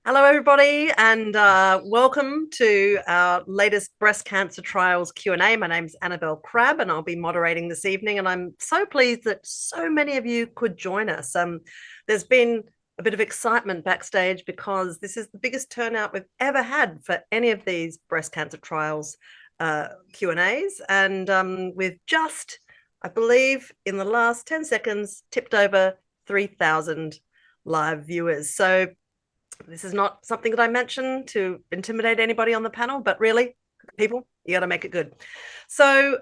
Hello, everybody, and welcome to our latest breast cancer trials Q&A. My name's Annabel Crabb, and I'll be moderating this evening, and I'm so pleased that so many of you could join us. There's been a bit of excitement backstage because this is the biggest turnout we've ever had for any of these breast cancer trials Q&As, and we've just, I believe, in the last 10 seconds, tipped over 3,000 live viewers. So this is not something that I mention to intimidate anybody on the panel, but really, people, you got to make it good. So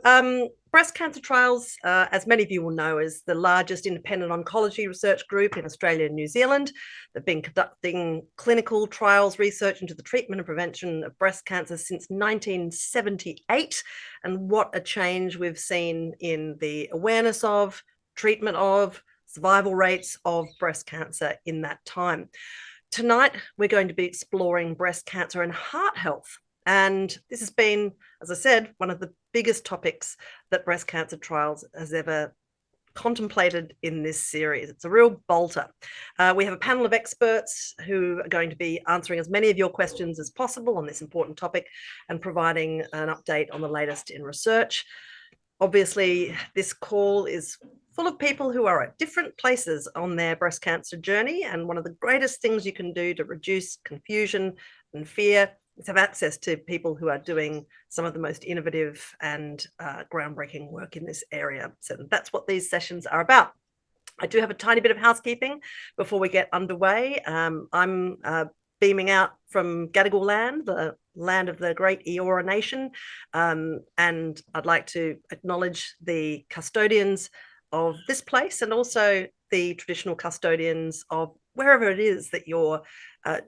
breast cancer trials, as many of you will know, is the largest independent oncology research group in Australia and New Zealand. They've been conducting clinical trials research into the treatment and prevention of breast cancer since 1978. And what a change we've seen in the awareness of, treatment of, survival rates of breast cancer in that time. Tonight, we're going to be exploring breast cancer and heart health. And this has been, as I said, one of the biggest topics that breast cancer trials has ever contemplated in this series. It's a real bolter. We have a panel of experts who are going to be answering as many of your questions as possible on this important topic and providing an update on the latest in research. Obviously, this call is full of people who are at different places on their breast cancer journey. And one of the greatest things you can do to reduce confusion and fear is have access to people who are doing some of the most innovative and groundbreaking work in this area. So that's what these sessions are about. I do have a tiny bit of housekeeping before we get underway. I'm beaming out from Gadigal land, the land of the great Eora Nation. And I'd like to acknowledge the custodians of this place and also the traditional custodians of wherever it is that you're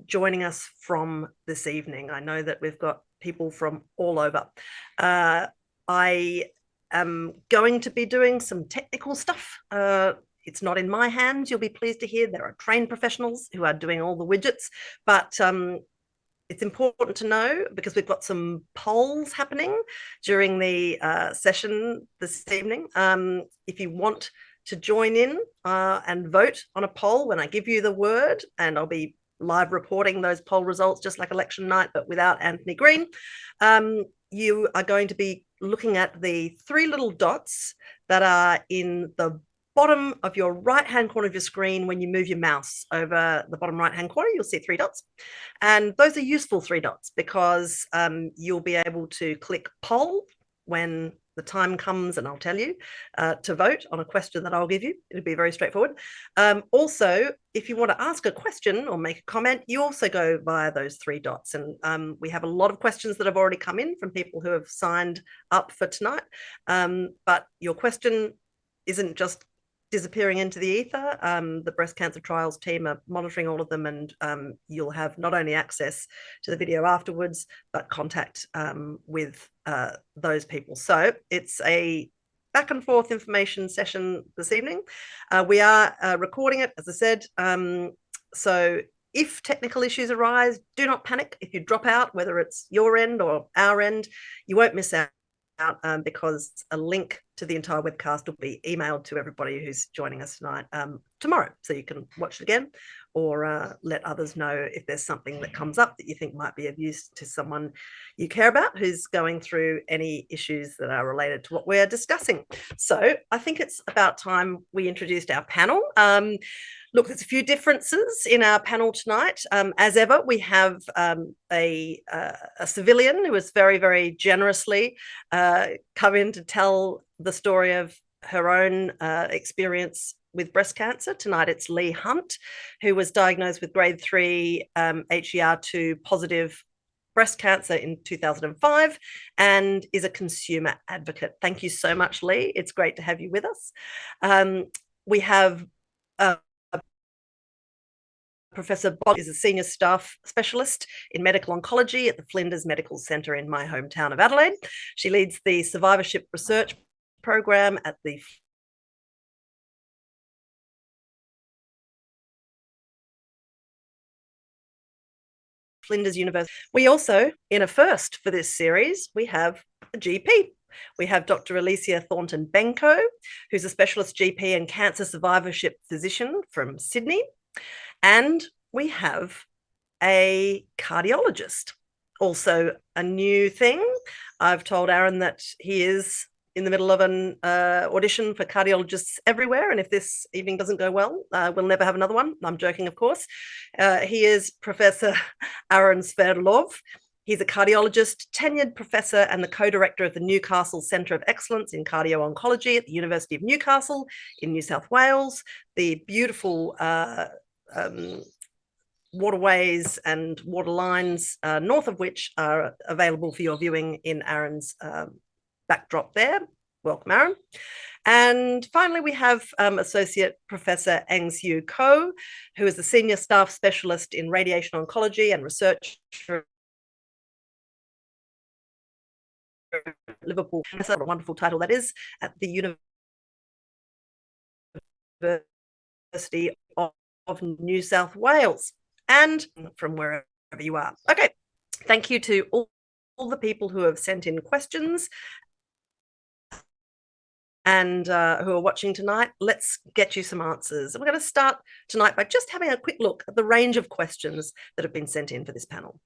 joining us from this evening. I know that we've got people from all over. I am going to be doing some technical stuff. It's not in my hands. You'll be pleased to hear there are trained professionals who are doing all the widgets, but it's important to know because we've got some polls happening during the session this evening. If you want to join in and vote on a poll when I give you the word, and I'll be live reporting those poll results just like election night, but without Anthony Green, you are going to be looking at the three little dots that are in the bottom of your right-hand corner of your screen. When you move your mouse over the bottom right-hand corner, you'll see three dots. And those are useful three dots because you'll be able to click poll when the time comes, and I'll tell you to vote on a question that I'll give you. It'll be very straightforward. Also, if you want to ask a question or make a comment, you also go via those three dots. And we have a lot of questions that have already come in from people who have signed up for tonight. But your question isn't just disappearing into the ether. The breast cancer trials team are monitoring all of them, and you'll have not only access to the video afterwards, but contact with those people. So it's a back and forth information session this evening. We are recording it, as I said. So if technical issues arise, do not panic. If you drop out, whether it's your end or our end, you won't miss out. Because a link to the entire webcast will be emailed to everybody who's joining us tonight tomorrow, so you can watch it again or let others know if there's something that comes up that you think might be of use to someone you care about who's going through any issues that are related to what we're discussing. So I think it's about time we introduced our panel. Look, there's a few differences in our panel tonight. As ever, we have a civilian who has very, very generously come in to tell the story of her own experience with breast cancer. Tonight, it's Lee Hunt, who was diagnosed with grade 3 HER2 positive breast cancer in 2005 and is a consumer advocate. Thank you so much, Lee. It's great to have you with us. We have Professor Bog is a senior staff specialist in medical oncology at the Flinders Medical Centre in my hometown of Adelaide. She leads the survivorship research program at the Flinders University. We also, in a first for this series, we have a GP. We have Dr. Alicia Thornton-Benko, who's a specialist GP and cancer survivorship physician from Sydney. And we have a cardiologist. Also a new thing. I've told Aaron that he is in the middle of an audition for cardiologists everywhere, and if this evening doesn't go well, we'll never have another one. I'm joking, of course. He is Professor Aaron Sverdlov. He's a cardiologist, tenured professor, and the co-director of the Newcastle Centre of Excellence in Cardio-Oncology at the University of Newcastle in New South Wales. The beautiful waterways and water lines, north of which are available for your viewing in Aaron's backdrop there. Welcome, Aaron. And finally, we have Associate Professor Eng-Siew Ko, who is the Senior Staff Specialist in Radiation Oncology and Research for Liverpool. That's a wonderful title that is, at the University of New South Wales, and from wherever you are. Okay, thank you to all the people who have sent in questions and who are watching tonight. Let's get you some answers. We're going to start tonight by just having a quick look at the range of questions that have been sent in for this panel.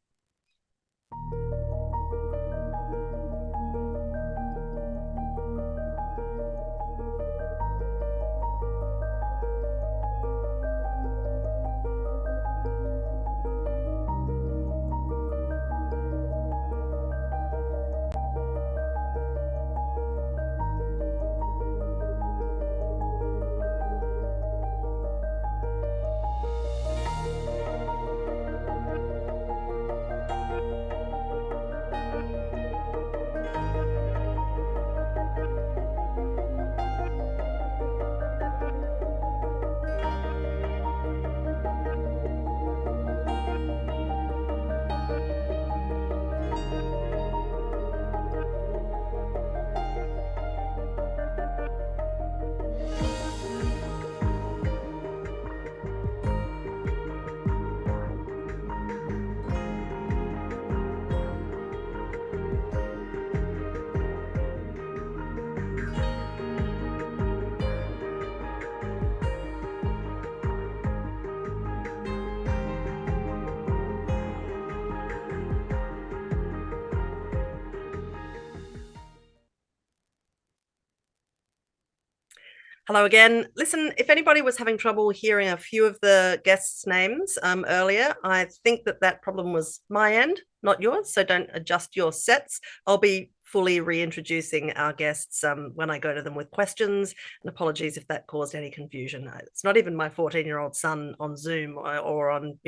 Hello again. Listen, if anybody was having trouble hearing a few of the guests' names earlier, I think that problem was my end, not yours, so don't adjust your sets. I'll be fully reintroducing our guests when I go to them with questions, and apologies if that caused any confusion. It's not even my 14-year-old son on Zoom or on,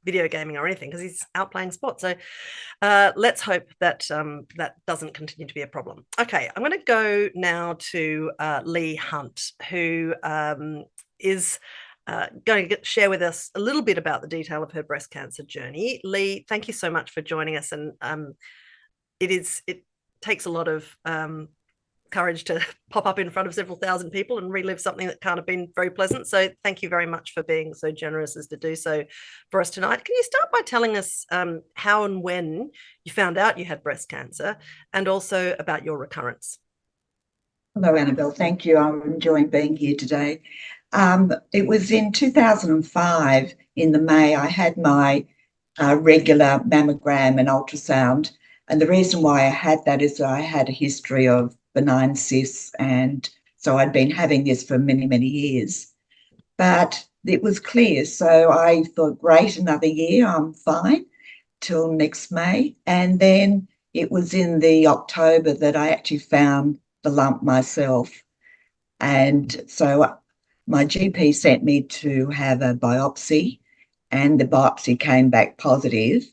video gaming or anything, because he's out playing sport. So let's hope that that doesn't continue to be a problem. Okay, I'm going to go now to Lee Hunt, who is going to share with us a little bit about the detail of her breast cancer journey. Lee, thank you so much for joining us. And it takes a lot of courage to pop up in front of several thousand people and relive something that can't have been very pleasant. So thank you very much for being so generous as to do so for us tonight. Can you start by telling us how and when you found out you had breast cancer, and also about your recurrence? Hello, Annabel. Thank you. I'm enjoying being here today. It was in 2005, in the May, I had my regular mammogram and ultrasound. And the reason why I had that is that I had a history of benign cysts, and so I'd been having this for many, many years. But it was clear, so I thought, great, another year, I'm fine till next May. And then it was in the October that I actually found the lump myself. And so my GP sent me to have a biopsy, and the biopsy came back positive.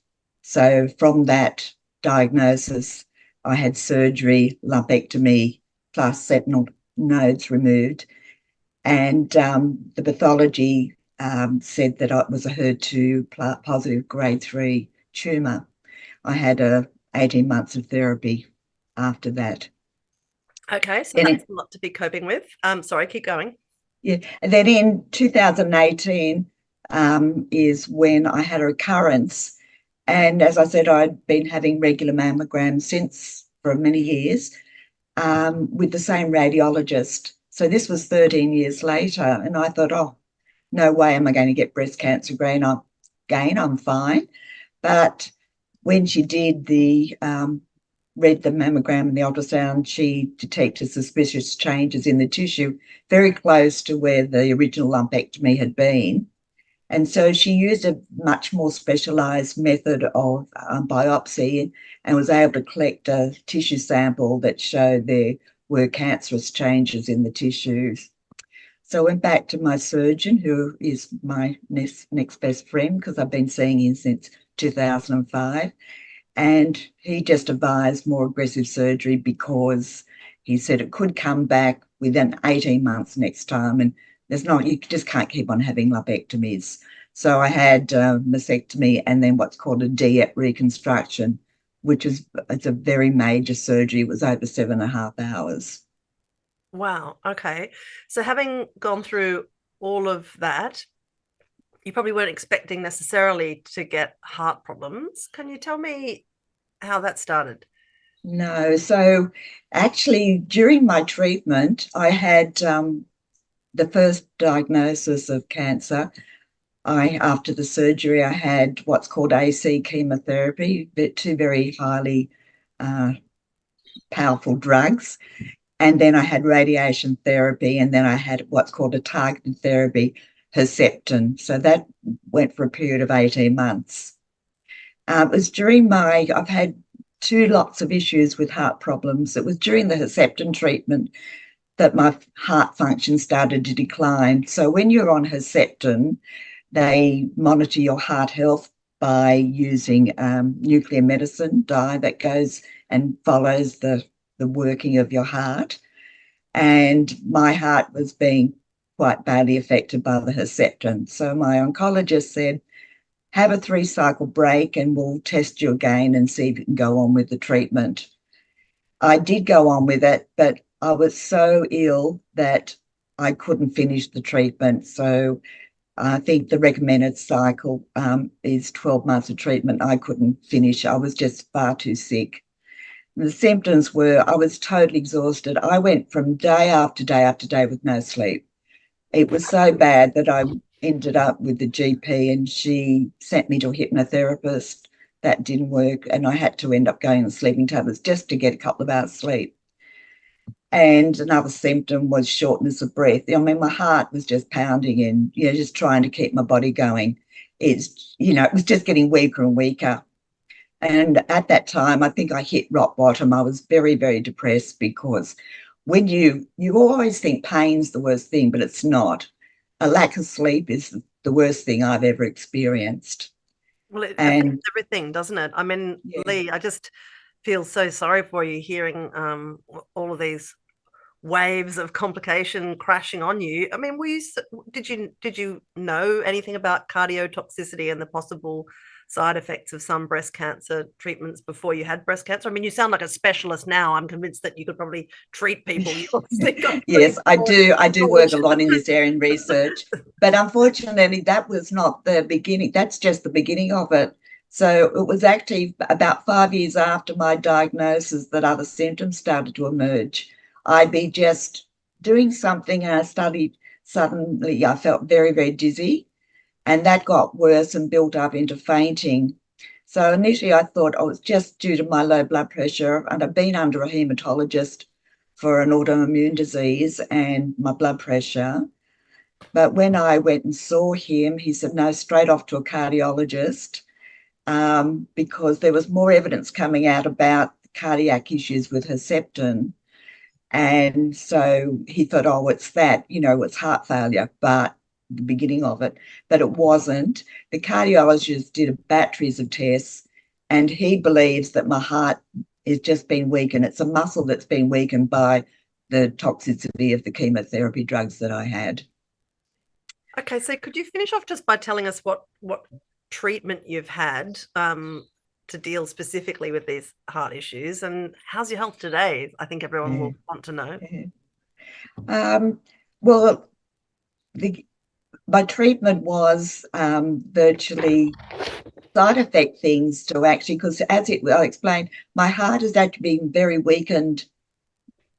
So from that diagnosis, I had surgery, lumpectomy, plus sentinel nodes removed. And the pathology said that it was a HER2 positive grade 3 tumour. I had 18 months of therapy after that. Okay, so that's a lot to be coping with. Sorry, keep going. Yeah, and then in 2018 is when I had a recurrence. And as I said, I'd been having regular mammograms since for many years with the same radiologist. So this was 13 years later, and I thought, oh, no way am I going to get breast cancer again. gain. I'm fine. But when she did read the mammogram and the ultrasound, she detected suspicious changes in the tissue, very close to where the original lumpectomy had been. And so she used a much more specialised method of biopsy and was able to collect a tissue sample that showed there were cancerous changes in the tissues. So I went back to my surgeon, who is my next best friend, because I've been seeing him since 2005. And he just advised more aggressive surgery because he said it could come back within 18 months next time. And you just can't keep on having lumpectomies. So I had mastectomy and then what's called a DEP reconstruction, it's a very major surgery. It was over 7.5 hours. Wow. Okay. So having gone through all of that, you probably weren't expecting necessarily to get heart problems. Can you tell me how that started? No. So actually, during my treatment, I had the first diagnosis of cancer. After the surgery, I had what's called AC chemotherapy, two very highly uh, powerful drugs. And then I had radiation therapy, and then I had what's called a targeted therapy, Herceptin. So that went for a period of 18 months. It was I've had lots of issues with heart problems. It was during the Herceptin treatment that my heart function started to decline. So when you're on Herceptin, they monitor your heart health by using nuclear medicine dye that goes and follows the working of your heart. And my heart was being quite badly affected by the Herceptin. So my oncologist said, have a 3-cycle break and we'll test you again and see if you can go on with the treatment. I did go on with it, but I was so ill that I couldn't finish the treatment. So I think the recommended cycle is 12 months of treatment. I couldn't finish. I was just far too sick. The symptoms were I was totally exhausted. I went from day after day after day with no sleep. It was so bad that I ended up with the GP and she sent me to a hypnotherapist. That didn't work. And I had to end up going on sleeping tablets just to get a couple of hours sleep. And another symptom was shortness of breath. I mean, my heart was just pounding and, just trying to keep my body going. It was just getting weaker and weaker. And at that time, I think I hit rock bottom. I was very, very depressed because when you always think pain's the worst thing, but it's not. A lack of sleep is the worst thing I've ever experienced. Well, it affects And everything, doesn't it? I mean, yeah, Lee, I just feel so sorry for you hearing all of these waves of complication crashing on you. I mean, did you know anything about cardiotoxicity and the possible side effects of some breast cancer treatments before you had breast cancer? I mean, you sound like a specialist now. I'm convinced that you could probably treat people. You obviously got pretty yes, I broad do. I do work knowledge. a lot in this area in research, but unfortunately, that was not the beginning. That's just the beginning of it. So it was actually about 5 years after my diagnosis that other symptoms started to emerge. I'd be just doing something and I studied. Suddenly, I felt very, very dizzy, and that got worse and built up into fainting. So initially, I thought, oh, it's just due to my low blood pressure, and I've been under a hematologist for an autoimmune disease and my blood pressure. But when I went and saw him, he said, no, straight off to a cardiologist, because there was more evidence coming out about cardiac issues with Herceptin. And so he thought, oh, it's that, it's heart failure, but the beginning of it. But it wasn't. The cardiologist did batteries of tests, and he believes that my heart is just been weakened. It's a muscle that's been weakened by the toxicity of the chemotherapy drugs that I had. Okay, so could you finish off just by telling us what treatment you've had to deal specifically with these heart issues, and how's your health today? I think everyone Yeah, will want to know. yeah. Well, the, my treatment was virtually side effect things to actually, because I explained, my heart is actually being very weakened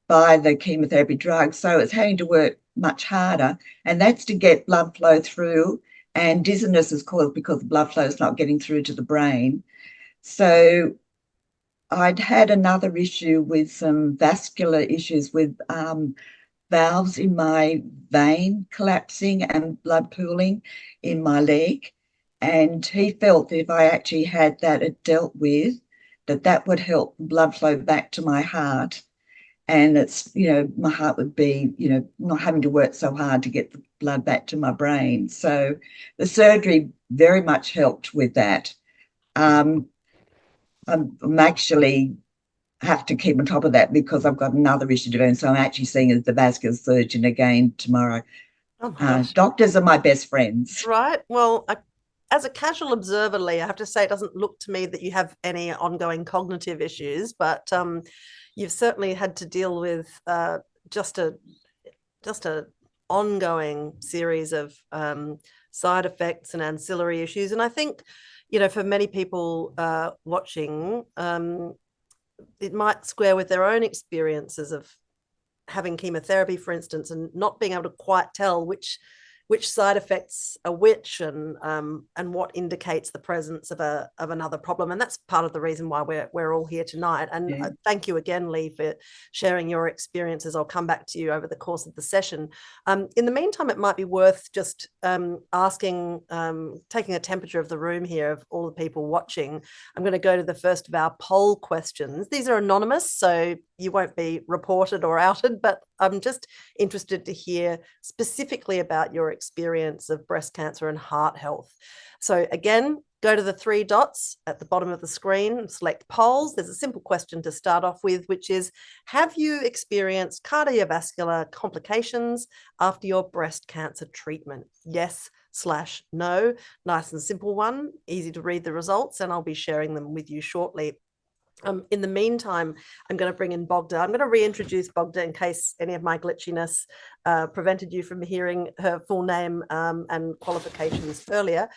by the chemotherapy drugs. So it's having to work much harder. And that's to get blood flow through and dizziness is caused because the blood flow is not getting through to the brain. So I'd had another issue with some vascular issues with valves in my vein collapsing and blood pooling in my leg. And he felt that if I actually had that dealt with, that would help blood flow back to my heart. And it's, my heart would be, not having to work so hard to get the blood back to my brain. So the surgery very much helped with that. I'm actually have to keep on top of that because I've got another issue to do. And so I'm actually seeing the vascular surgeon again tomorrow. Oh my gosh. Doctors are my best friends. Right. Well, as a casual observer, Lee, I have to say it doesn't look to me that you have any ongoing cognitive issues, but you've certainly had to deal with just a ongoing series of side effects and ancillary issues. And I think, for many people watching, it might square with their own experiences of having chemotherapy, for instance, and not being able to quite tell which side effects are which, and what indicates the presence of another problem. And that's part of the reason why we're all here tonight. And Yeah. Thank you again, Lee, for sharing your experiences. I'll come back to you over the course of the session. In the meantime, it might be worth just taking a temperature of the room here of all the people watching. I'm going to go to the first of our poll questions. These are anonymous, so you won't be reported or outed, but I'm just interested to hear specifically about your experience of breast cancer and heart health. So again, go to the three dots at the bottom of the screen, select polls. There's a simple question to start off with, which is, have you experienced cardiovascular complications after your breast cancer treatment? Yes/no. Nice and simple one, easy to read the results, and I'll be sharing them with you shortly. In the meantime, I'm going to bring in Bogda. I'm going to reintroduce Bogda in case any of my glitchiness prevented you from hearing her full name and qualifications earlier.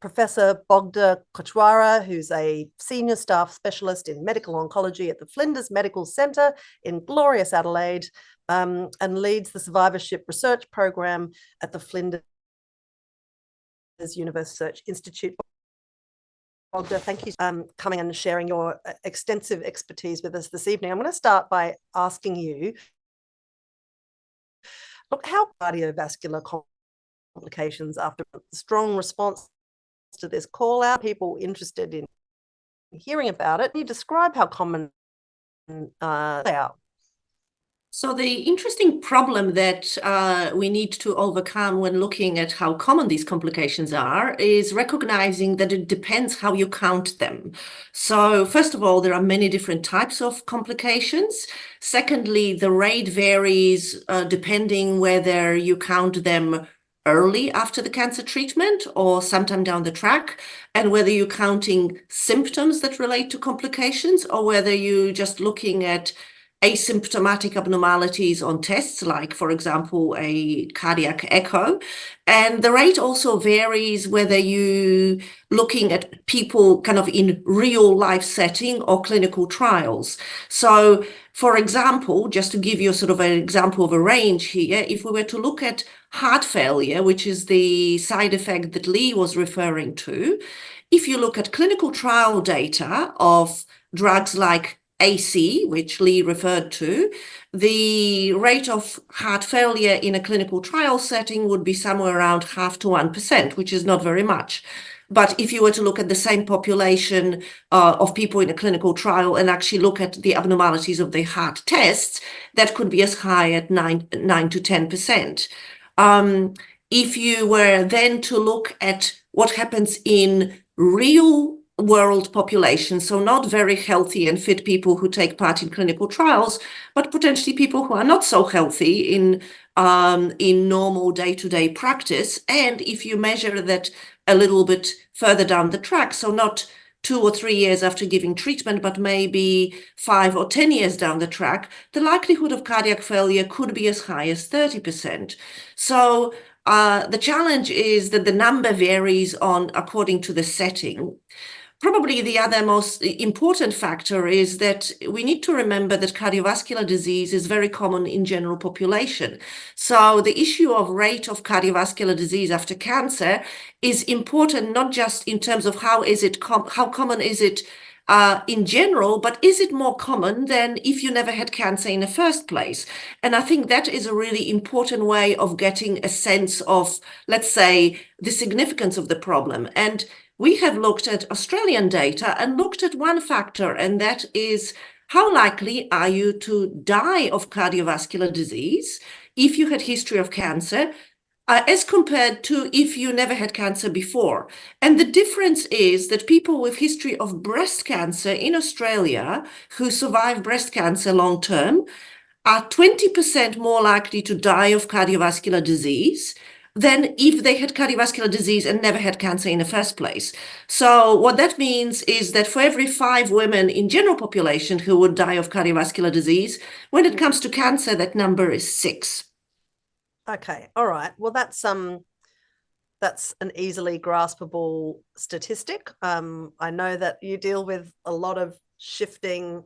Professor Bogda Kochwara, who's a senior staff specialist in medical oncology at the Flinders Medical Centre in glorious Adelaide, and leads the survivorship research program at the Flinders Universe Research Institute. Bogda, thank you for coming and sharing your extensive expertise with us this evening. I'm going to start by asking you, look, how cardiovascular complications after a strong response to this call out, people interested in hearing about it. Can you describe how common they are? So the interesting problem that we need to overcome when looking at how common these complications are is recognizing that it depends how you count them. So first of all, there are many different types of complications. Secondly, the rate varies depending whether you count them early after the cancer treatment or sometime down the track, and whether you're counting symptoms that relate to complications or whether you're just looking at asymptomatic abnormalities on tests, like, for example, a cardiac echo. And the rate also varies whether you looking at people kind of in real life setting or clinical trials. So, for example, just to give you sort of an example of a range here, if we were to look at heart failure, which is the side effect that Lee was referring to, if you look at clinical trial data of drugs like AC, which Lee referred to, the rate of heart failure in a clinical trial setting would be somewhere around 0.5 to 1%, which is not very much. But if you were to look at the same population of people in a clinical trial and actually look at the abnormalities of the heart tests, that could be as high as 9 to 10%. If you were then to look at what happens in real world population, so not very healthy and fit people who take part in clinical trials, but potentially people who are not so healthy in normal day-to-day practice. And if you measure that a little bit further down the track, so not 2 or 3 years after giving treatment, but maybe 5 or 10 years down the track, the likelihood of cardiac failure could be as high as 30%. So the challenge is that the number varies according to the setting. Probably the other most important factor is that we need to remember that cardiovascular disease is very common in general population. So the issue of rate of cardiovascular disease after cancer is important, not just in terms of how common is it in general, but is it more common than if you never had cancer in the first place? And I think that is a really important way of getting a sense of, let's say, the significance of the problem. And we have looked at Australian data and looked at one factor, and that is how likely are you to die of cardiovascular disease if you had history of cancer, as compared to if you never had cancer before. And the difference is that people with history of breast cancer in Australia who survive breast cancer long term are 20% more likely to die of cardiovascular disease than if they had cardiovascular disease and never had cancer in the first place. So what that means is that for every 5 women in general population who would die of cardiovascular disease, when it comes to cancer, that number is 6. Okay, all right. Well, that's an easily graspable statistic. I know that you deal with a lot of shifting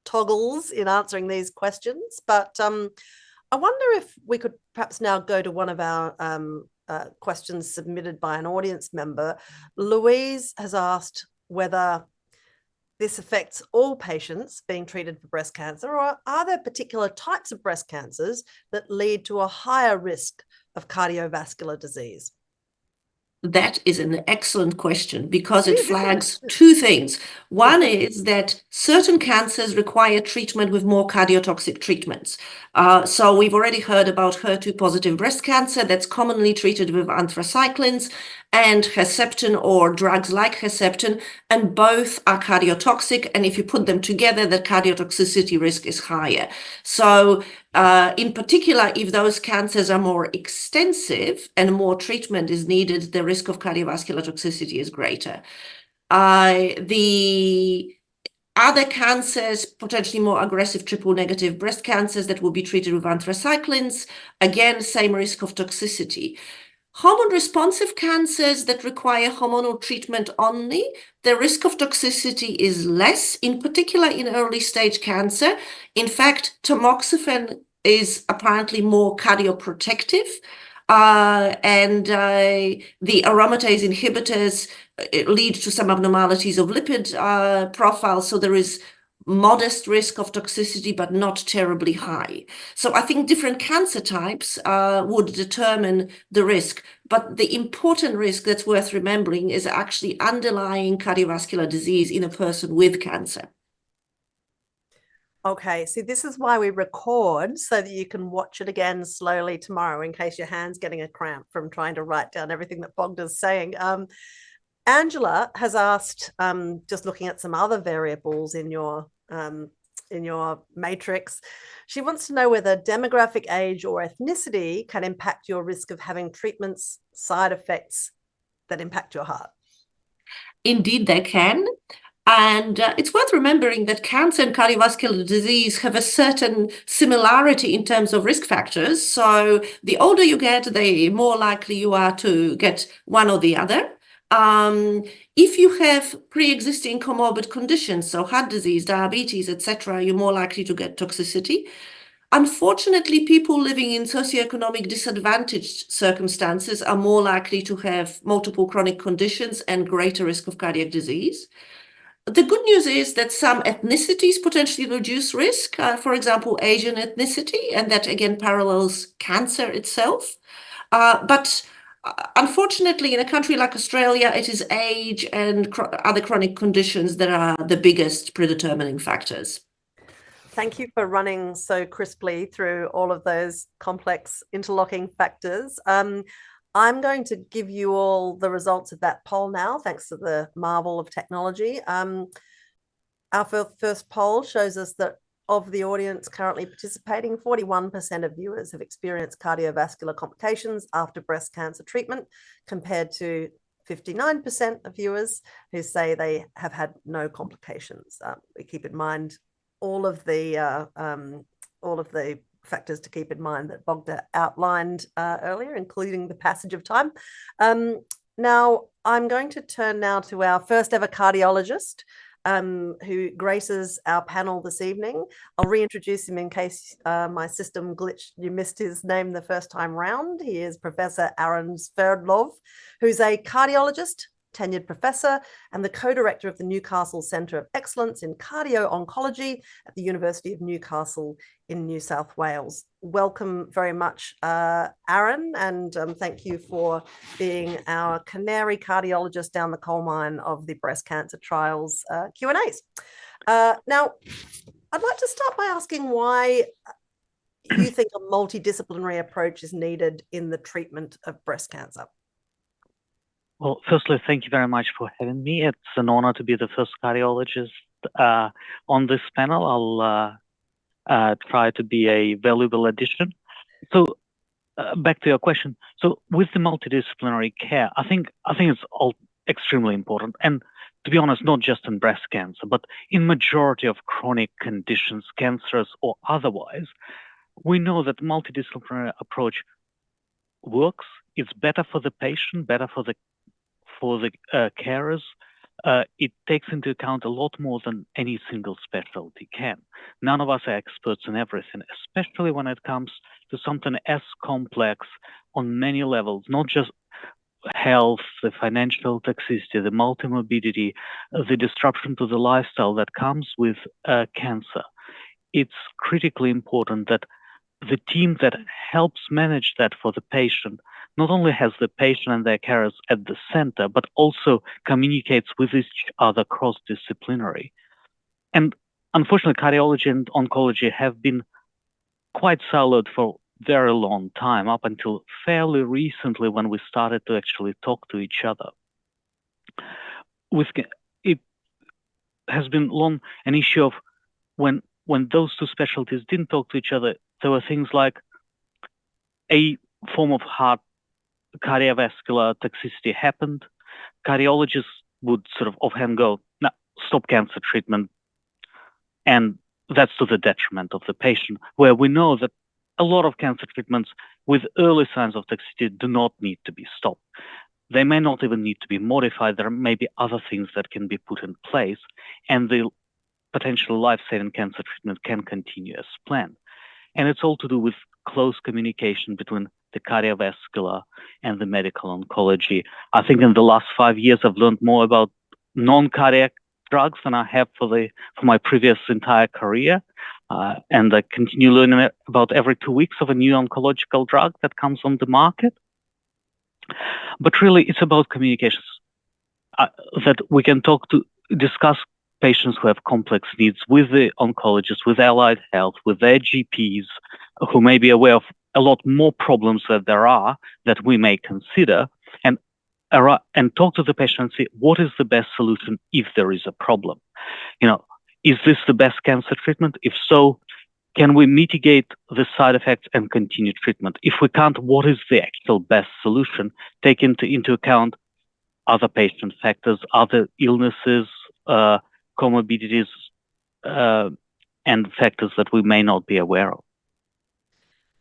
toggles in answering these questions, but I wonder if we could perhaps now go to one of our questions submitted by an audience member. Louise has asked whether this affects all patients being treated for breast cancer, or are there particular types of breast cancers that lead to a higher risk of cardiovascular disease? That is an excellent question because it flags 2 things. One is that certain cancers require treatment with more cardiotoxic treatments. So we've already heard about HER2-positive breast cancer that's commonly treated with anthracyclines and Herceptin or drugs like Herceptin, and both are cardiotoxic. And if you put them together, the cardiotoxicity risk is higher. So in particular, if those cancers are more extensive and more treatment is needed, the risk of cardiovascular toxicity is greater. The other cancers, potentially more aggressive triple-negative breast cancers that will be treated with anthracyclines, again, same risk of toxicity. Hormone-responsive cancers that require hormonal treatment only, the risk of toxicity is less, in particular in early-stage cancer. In fact, tamoxifen is apparently more cardioprotective, and the aromatase inhibitors lead to some abnormalities of lipid profile, so there is modest risk of toxicity, but not terribly high. So I think different cancer types would determine the risk. But the important risk that's worth remembering is actually underlying cardiovascular disease in a person with cancer. Okay, so this is why we record, so that you can watch it again slowly tomorrow in case your hand's getting a cramp from trying to write down everything that Bogda's saying. Angela has asked, just looking at some other variables in your matrix, she wants to know whether demographic, age, or ethnicity can impact your risk of having treatments side effects that impact your heart. Indeed, they can. And it's worth remembering that cancer and cardiovascular disease have a certain similarity in terms of risk factors. So the older you get, the more likely you are to get one or the other. If you have pre-existing comorbid conditions, so heart disease, diabetes, etc., you're more likely to get toxicity. Unfortunately, people living in socioeconomic disadvantaged circumstances are more likely to have multiple chronic conditions and greater risk of cardiac disease. The good news is that some ethnicities potentially reduce risk, for example, Asian ethnicity, and that again parallels cancer itself. But unfortunately, in a country like Australia, it is age and other chronic conditions that are the biggest predetermining factors. Thank you for running so crisply through all of those complex interlocking factors. I'm going to give you all the results of that poll now, thanks to the marvel of technology. Our first poll shows us that of the audience currently participating, 41% of viewers have experienced cardiovascular complications after breast cancer treatment, compared to 59% of viewers who say they have had no complications. We keep in mind all of the factors to keep in mind that Bogda outlined earlier, including the passage of time. Now, I'm going to turn now to our first ever cardiologist, who graces our panel this evening. I'll reintroduce him in case my system glitched. You missed his name the first time round. He is Professor Aaron Sverdlov, who's a cardiologist, tenured professor, and the co-director of the Newcastle Centre of Excellence in Cardio-Oncology at the University of Newcastle in New South Wales. Welcome very much, Aaron, and thank you for being our canary cardiologist down the coal mine of the breast cancer trials Q&As. Now, I'd like to start by asking why you think a multidisciplinary approach is needed in the treatment of breast cancer. Well, firstly, thank you very much for having me. It's an honor to be the first cardiologist on this panel. I'll try to be a valuable addition. So, back to your question. So, with the multidisciplinary care, I think it's all extremely important. And to be honest, not just in breast cancer, but in majority of chronic conditions, cancerous or otherwise, we know that multidisciplinary approach works. It's better for the patient, better for the carers. It takes into account a lot more than any single specialty can. None of us are experts in everything, especially when it comes to something as complex on many levels, not just health, the financial toxicity, the multimorbidity, the disruption to the lifestyle that comes with cancer. It's critically important that the team that helps manage that for the patient not only has the patient and their carers at the center, but also communicates with each other cross-disciplinary. And unfortunately, cardiology and oncology have been quite siloed for a very long time, up until fairly recently when we started to actually talk to each other. It has been long an issue of when those two specialties didn't talk to each other, there were things like a form of heart cardiovascular toxicity happened. Cardiologists would sort of offhand go, "No, stop cancer treatment." And that's to the detriment of the patient, where we know that a lot of cancer treatments with early signs of toxicity do not need to be stopped. They may not even need to be modified. There may be other things that can be put in place, and the potential life-saving cancer treatment can continue as planned. And it's all to do with close communication between the cardiovascular and the medical oncology. I think in the last 5 years, I've learned more about non-cardiac drugs than I have for my previous entire career. And I continue learning about every 2 weeks of a new oncological drug that comes on the market. But really, it's about communications that we can discuss patients who have complex needs with the oncologists, with allied health, with their GPs, who may be aware of a lot more problems that we may consider, and talk to the patient and see what is the best solution if there is a problem. Is this the best cancer treatment? If so, can we mitigate the side effects and continue treatment? If we can't, what is the actual best solution? Take into account other patient factors, other illnesses, comorbidities, and factors that we may not be aware of.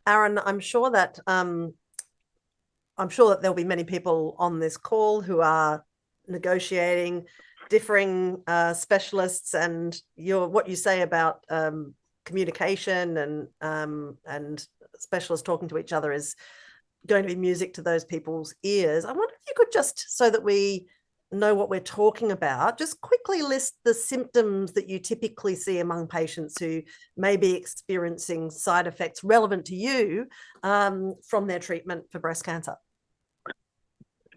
Aaron, I'm sure that there'll be many people on this call who are negotiating, differing specialists, and what you say about communication and specialists talking to each other is going to be music to those people's ears. I wonder if you could just, so that we know what we're talking about, just quickly list the symptoms that you typically see among patients who may be experiencing side effects relevant to you from their treatment for breast cancer.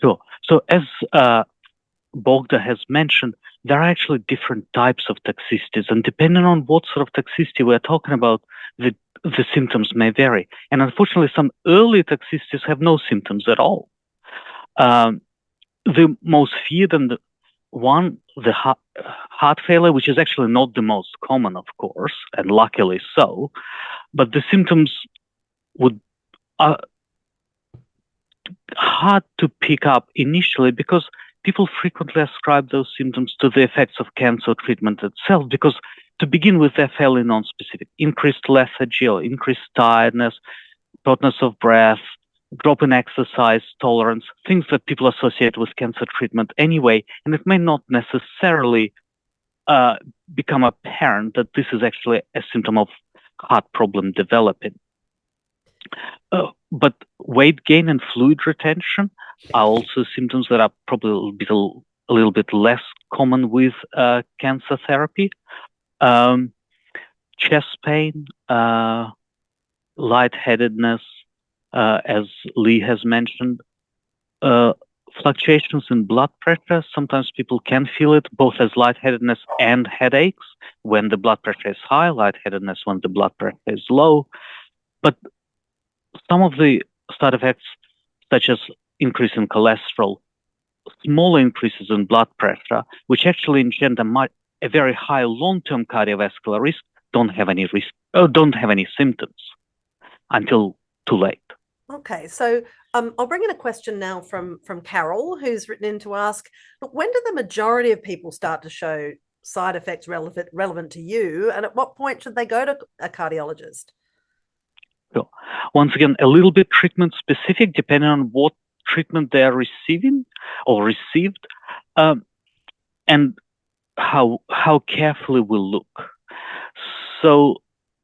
Sure. So as Bogda has mentioned, there are actually different types of toxicities, and depending on what sort of toxicity we're talking about, the symptoms may vary. And unfortunately, some early toxicities have no symptoms at all. The most feared and the heart failure, which is actually not the most common, of course, and luckily so, but the symptoms are hard to pick up initially because people frequently ascribe those symptoms to the effects of cancer treatment itself, because to begin with, they're fairly non-specific. Increased lethargy or increased tiredness, shortness of breath, drop in exercise tolerance, things that people associate with cancer treatment anyway, and it may not necessarily become apparent that this is actually a symptom of heart problem developing. But weight gain and fluid retention are also symptoms that are probably a little bit less common with cancer therapy. Chest pain, lightheadedness, as Lee has mentioned, fluctuations in blood pressure. Sometimes people can feel it both as lightheadedness and headaches when the blood pressure is high, lightheadedness when the blood pressure is low. But some of the side effects, such as increase in cholesterol, small increases in blood pressure, which actually engender a very high long-term cardiovascular risk, don't have any symptoms until too late. Okay, so I'll bring in a question now from Carol, who's written in to ask, when do the majority of people start to show side effects relevant to you, and at what point should they go to a cardiologist? So, once again, a little bit treatment specific, depending on what treatment they are receiving or received, and how carefully we look. So,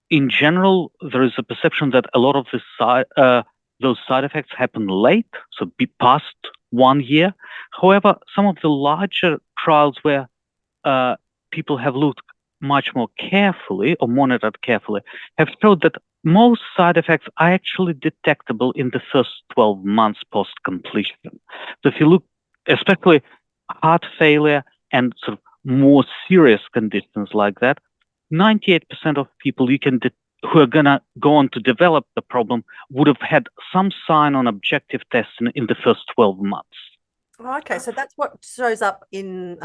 in general, there is a perception that a lot of those side effects happen late, so past 1 year. However, some of the larger trials where people have looked much more carefully or monitored carefully have showed that most side effects are actually detectable in the first 12 months post-completion. So if you look, especially heart failure and sort of more serious conditions like that, 98% of people who are going to go on to develop the problem would have had some sign on objective tests in the first 12 months. Oh, okay, so that's what shows up in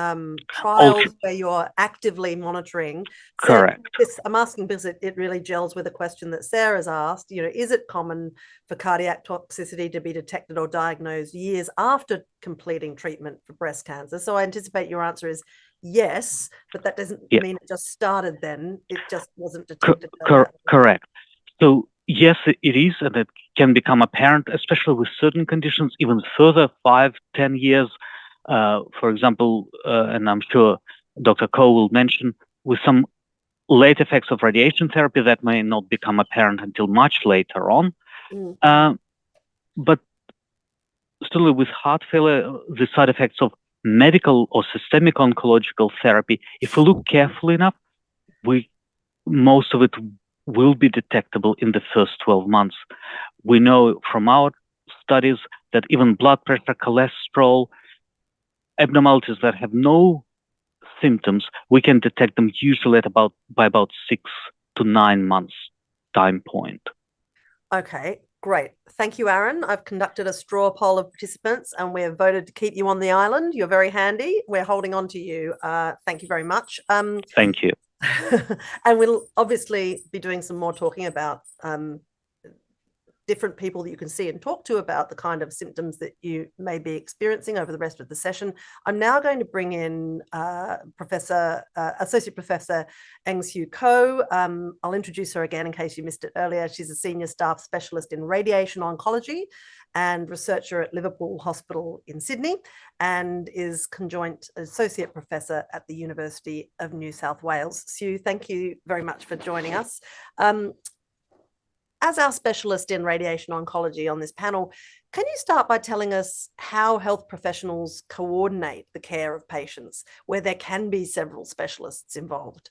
trials where you're actively monitoring. So correct. I'm asking because it really gels with a question that Sarah's asked. Is it common for cardiac toxicity to be detected or diagnosed years after completing treatment for breast cancer? So I anticipate your answer is yes, but that doesn't mean it just started then. It just wasn't detected. Correct. So yes, it is, and it can become apparent, especially with certain conditions, even further, 5-10 years. For example, and I'm sure Dr. Koh will mention, with some late effects of radiation therapy that may not become apparent until much later on. But still, with heart failure, the side effects of medical or systemic oncological therapy, if we look carefully enough, most of it will be detectable in the first 12 months. We know from our studies that even blood pressure, cholesterol, abnormalities that have no symptoms, we can detect them usually by about 6 to 9 months time point. Okay, great. Thank you, Aaron. I've conducted a straw poll of participants and we have voted to keep you on the island. You're very handy. We're holding on to you. Thank you very much. Thank you. And we'll obviously be doing some more talking about different people that you can see and talk to about the kind of symptoms that you may be experiencing over the rest of the session. I'm now going to bring in Associate Professor Eng-Siew Koh. I'll introduce her again in case you missed it earlier. She's a Senior Staff Specialist in Radiation Oncology and researcher at Liverpool Hospital in Sydney, and is conjoint Associate Professor at the University of New South Wales. Sue, thank you very much for joining us. As our specialist in radiation oncology on this panel, can you start by telling us how health professionals coordinate the care of patients where there can be several specialists involved?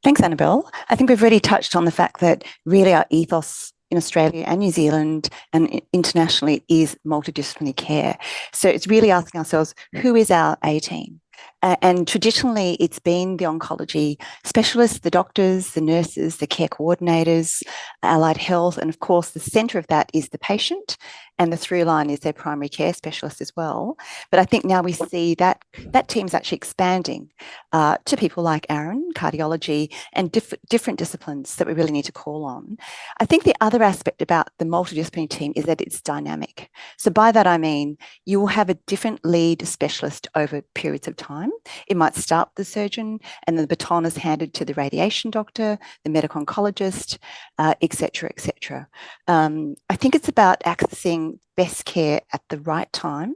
Thanks, Annabel. I think we've already touched on the fact that really our ethos in Australia and New Zealand and internationally is multidisciplinary care. So it's really asking ourselves, who is our A team? And traditionally, it's been the oncology specialists, the doctors, the nurses, the care coordinators, allied health, and of course, the centre of that is the patient, and the through line is their primary care specialist as well. But I think now we see that that team's actually expanding to people like Aaron, cardiology, and different disciplines that we really need to call on. I think the other aspect about the multidisciplinary team is that it's dynamic. So by that, I mean, you will have a different lead specialist over periods of time. It might start with the surgeon and then the baton is handed to the radiation doctor, the medical oncologist, et cetera, et cetera. I think it's about accessing providing best care at the right time.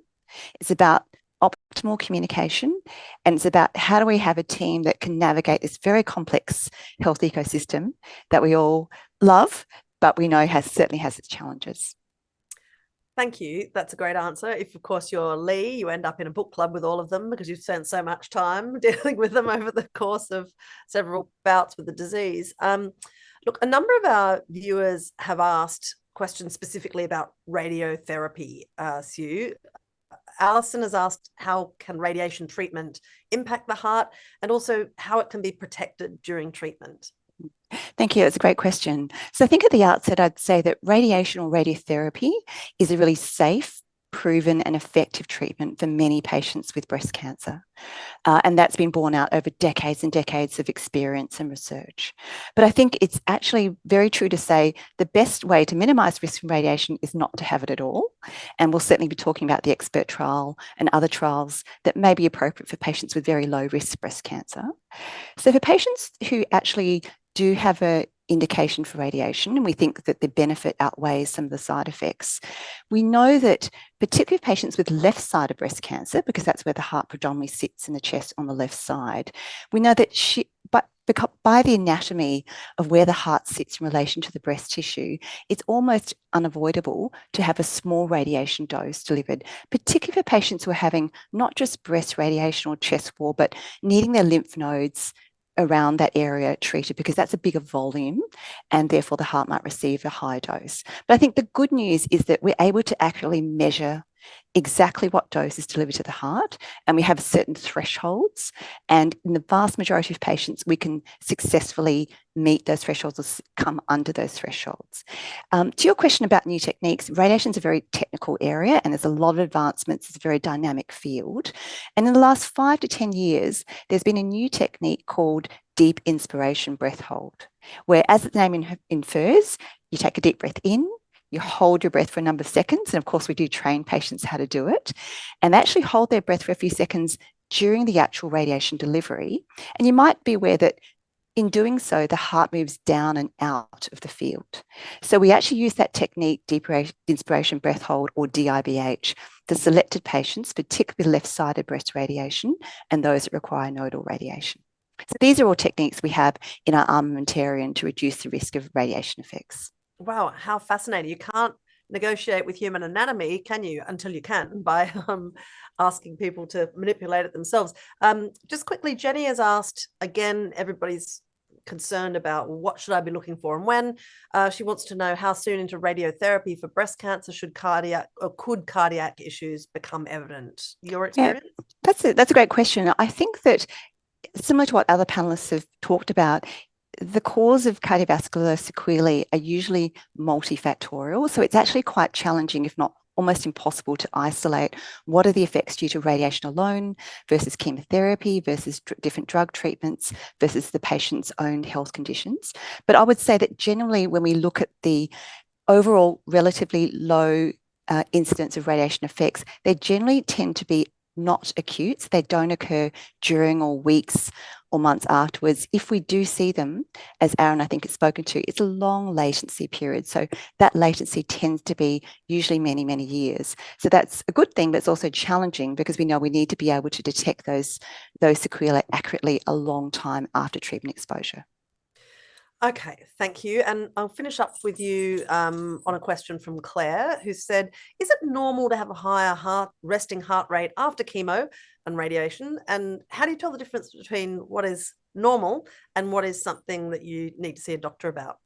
It's about optimal communication, and it's about how do we have a team that can navigate this very complex health ecosystem that we all love, but we know certainly has its challenges. Thank you. That's a great answer. If, of course, you're Lee, you end up in a book club with all of them because you've spent so much time dealing with them over the course of several bouts with the disease. Look, a number of our viewers have asked questions specifically about radiotherapy, Sue. Alison has asked, how can radiation treatment impact the heart, and also how it can be protected during treatment? Thank you. It's a great question. So I think at the outset, I'd say that radiation or radiotherapy is a really safe, proven and effective treatment for many patients with breast cancer. And that's been borne out over decades and decades of experience and research. But I think it's actually very true to say the best way to minimise risk from radiation is not to have it at all. And we'll certainly be talking about the EXPERT trial and other trials that may be appropriate for patients with very low risk breast cancer. So for patients who actually do have an indication for radiation, and we think that the benefit outweighs some of the side effects, we know that particularly patients with left-sided breast cancer, because that's where the heart predominantly sits in the chest on the left side, we know that by the anatomy of where the heart sits in relation to the breast tissue, it's almost unavoidable to have a small radiation dose delivered, particularly for patients who are having not just breast radiation or chest wall, but needing their lymph nodes around that area treated, because that's a bigger volume and therefore the heart might receive a high dose. But I think the good news is that we're able to accurately measure exactly what dose is delivered to the heart, and we have certain thresholds, and in the vast majority of patients we can successfully meet those thresholds or come under those thresholds. To your question about new techniques, radiation is a very technical area and there's a lot of advancements. It's a very dynamic field, and in the last 5 to 10 years there's been a new technique called deep inspiration breath hold, where, as the name infers, you take a deep breath in, you hold your breath for a number of seconds, and of course we do train patients how to do it, and they actually hold their breath for a few seconds during the actual radiation delivery. And you might be aware that in doing so, the heart moves down and out of the field. So we actually use that technique, deep inspiration breath hold, or DIBH, for selected patients, particularly left-sided breast radiation and those that require nodal radiation. So these are all techniques we have in our armamentarium to reduce the risk of radiation effects. Wow, how fascinating. You can't negotiate with human anatomy, can you? Until you can, by asking people to manipulate it themselves. Just quickly, Jenny has asked, again, everybody's concerned about what should I be looking for and when. She wants to know how soon into radiotherapy for breast cancer could cardiac issues become evident? Your experience? Yeah, that's a great question. I think that similar to what other panelists have talked about, the cause of cardiovascular sequelae are usually multifactorial. So it's actually quite challenging, if not almost impossible, to isolate what are the effects due to radiation alone versus chemotherapy versus different drug treatments versus the patient's own health conditions. But I would say that generally when we look at the overall relatively low incidence of radiation effects, they generally tend to be not acute. So they don't occur during or weeks or months afterwards. If we do see them, as Aaron I think has spoken to, it's a long latency period. So that latency tends to be usually many, many years. So that's a good thing, but it's also challenging because we know we need to be able to detect those sequelae accurately a long time after treatment exposure. Okay, thank you. And I'll finish up with you on a question from Claire, who said, is it normal to have a higher resting heart rate after chemo and radiation? And how do you tell the difference between what is normal and what is something that you need to see a doctor about?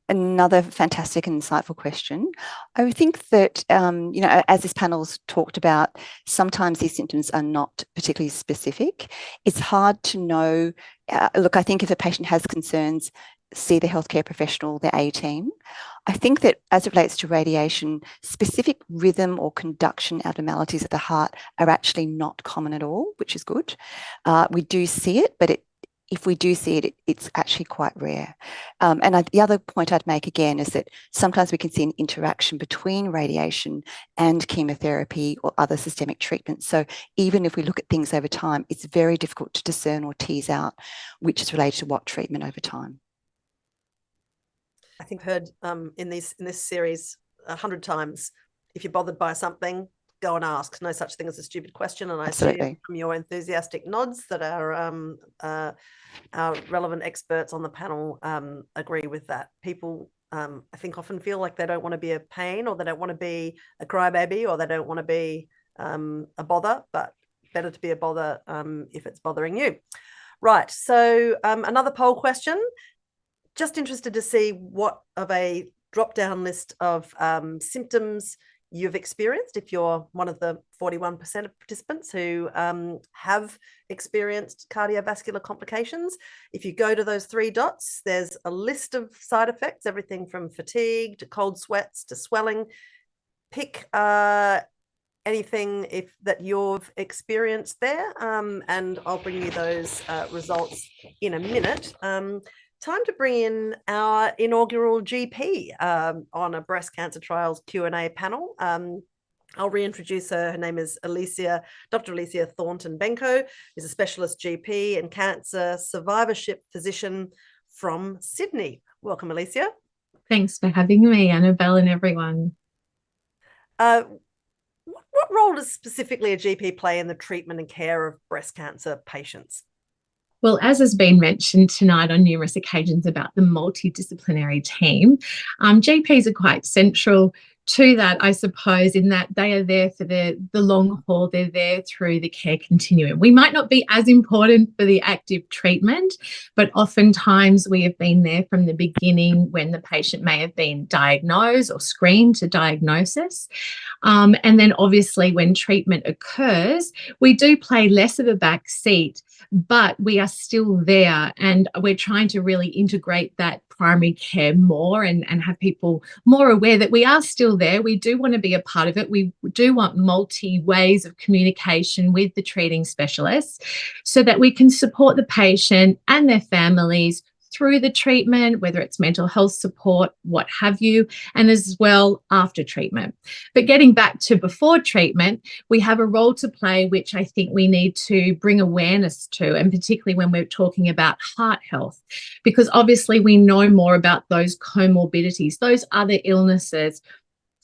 Another fantastic and insightful question. I would think that, as this panel's talked about, sometimes these symptoms are not particularly specific. It's hard to know. Look, I think if a patient has concerns, see the healthcare professional, their A team. I think that as it relates to radiation, specific rhythm or conduction abnormalities of the heart are actually not common at all, which is good. We do see it, but if we do see it, it's actually quite rare. The other point I'd make again is that sometimes we can see an interaction between radiation and chemotherapy or other systemic treatments. So even if we look at things over time, it's very difficult to discern or tease out which is related to what treatment over time. I think heard in this series 100 times. If you're bothered by something, go and ask. No such thing as a stupid question. And I Absolutely. see from your enthusiastic nods that our relevant experts on the panel agree with that. People, I think, often feel like they don't want to be a pain, or they don't want to be a crybaby, or they don't want to be a bother, but better to be a bother if it's bothering you. Right, so another poll question. Just interested to see what of a drop-down list of symptoms you've experienced, if you're one of the 41% of participants who have experienced cardiovascular complications. If you go to those 3 dots, there's a list of side effects, everything from fatigue to cold sweats to swelling. Pick anything that you've experienced there, and I'll bring you those results in a minute. Time to bring in our inaugural GP on a breast cancer trials Q&A panel. I'll reintroduce her. Her name is Dr. Alicia Thornton-Benko, who's a specialist GP and cancer survivorship physician from Sydney. Welcome, Alicia. Thanks for having me, Annabel, and everyone. What role does specifically a GP play in the treatment and care of breast cancer patients? Well, as has been mentioned tonight on numerous occasions about the multidisciplinary team, GPs are quite central to that, I suppose, in that they are there for the long haul. They're there through the care continuum. We might not be as important for the active treatment, but oftentimes we have been there from the beginning when the patient may have been diagnosed or screened to diagnosis. And then obviously when treatment occurs, we do play less of a back seat, but we are still there, and we're trying to really integrate that primary care more and have people more aware that we are still there. We do want to be a part of it. We do want multi ways of communication with the treating specialists so that we can support the patient and their families through the treatment, whether it's mental health support, what have you, and as well after treatment. But getting back to before treatment, we have a role to play, which I think we need to bring awareness to, and particularly when we're talking about heart health, because obviously we know more about those comorbidities, those other illnesses,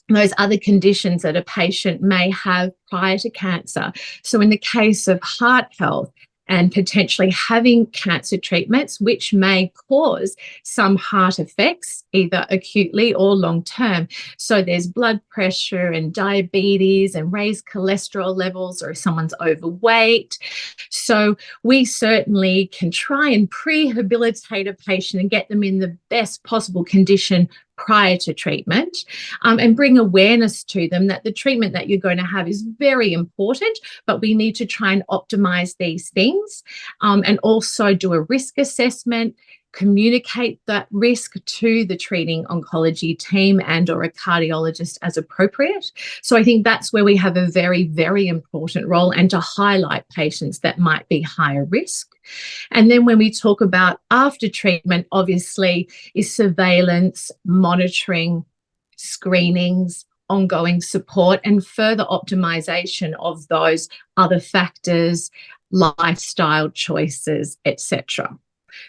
those other conditions that a patient may have prior to cancer. So in the case of heart health, and potentially having cancer treatments, which may cause some heart effects, either acutely or long-term. So there's blood pressure and diabetes and raised cholesterol levels, or if someone's overweight. So we certainly can try and prehabilitate a patient and get them in the best possible condition prior to treatment, and bring awareness to them that the treatment that you're going to have is very important, but we need to try and optimize these things, and also do a risk assessment, communicate that risk to the treating oncology team and or a cardiologist as appropriate. So I think that's where we have a very, very important role, and to highlight patients that might be higher risk. And then when we talk about after treatment, obviously is surveillance, monitoring, screenings, ongoing support, and further optimization of those other factors, lifestyle choices, etc.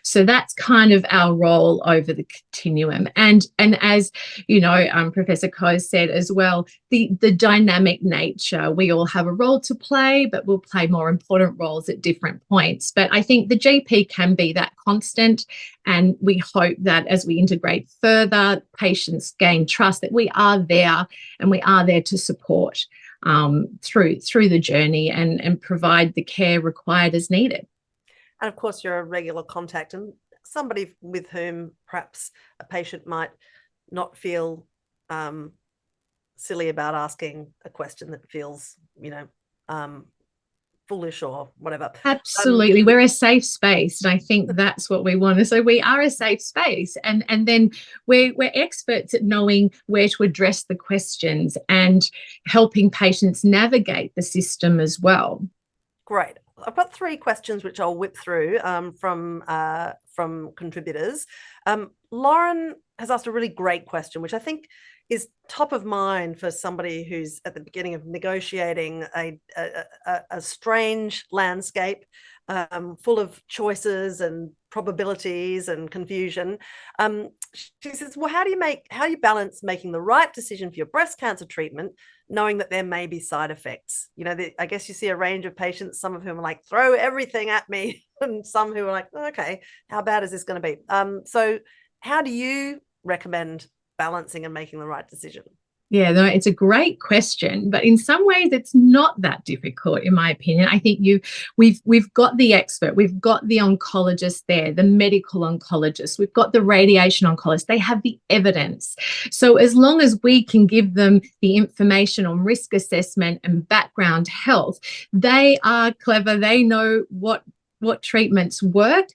So that's kind of our role over the continuum. And as you know, Professor Coe said as well, the dynamic nature, we all have a role to play, but we'll play more important roles at different points. But I think the GP can be that constant, and we hope that as we integrate further, patients gain trust that we are there, and we are there to support through the journey and provide the care required as needed. And of course, you're a regular contact and somebody with whom perhaps a patient might not feel silly about asking a question that feels, foolish or whatever. Absolutely. We're a safe space, and I think that's what we want. So we are a safe space, and then we're experts at knowing where to address the questions and helping patients navigate the system as well. Great. I've got 3 questions which I'll whip through from contributors. Lauren has asked a really great question, which I think is top of mind for somebody who's at the beginning of negotiating a strange landscape full of choices and probabilities and confusion. She says, well, how do you balance making the right decision for your breast cancer treatment, knowing that there may be side effects? You know, I guess you see a range of patients, some of whom are like, throw everything at me, and some who are like, okay, how bad is this going to be? So how do you recommend balancing and making the right decision? Yeah, no, it's a great question, but in some ways it's not that difficult, in my opinion. I think we've got the expert, we've got the oncologist there, the medical oncologist, we've got the radiation oncologist. They have the evidence. So as long as we can give them the information on risk assessment and background health, they are clever. They know what treatments work.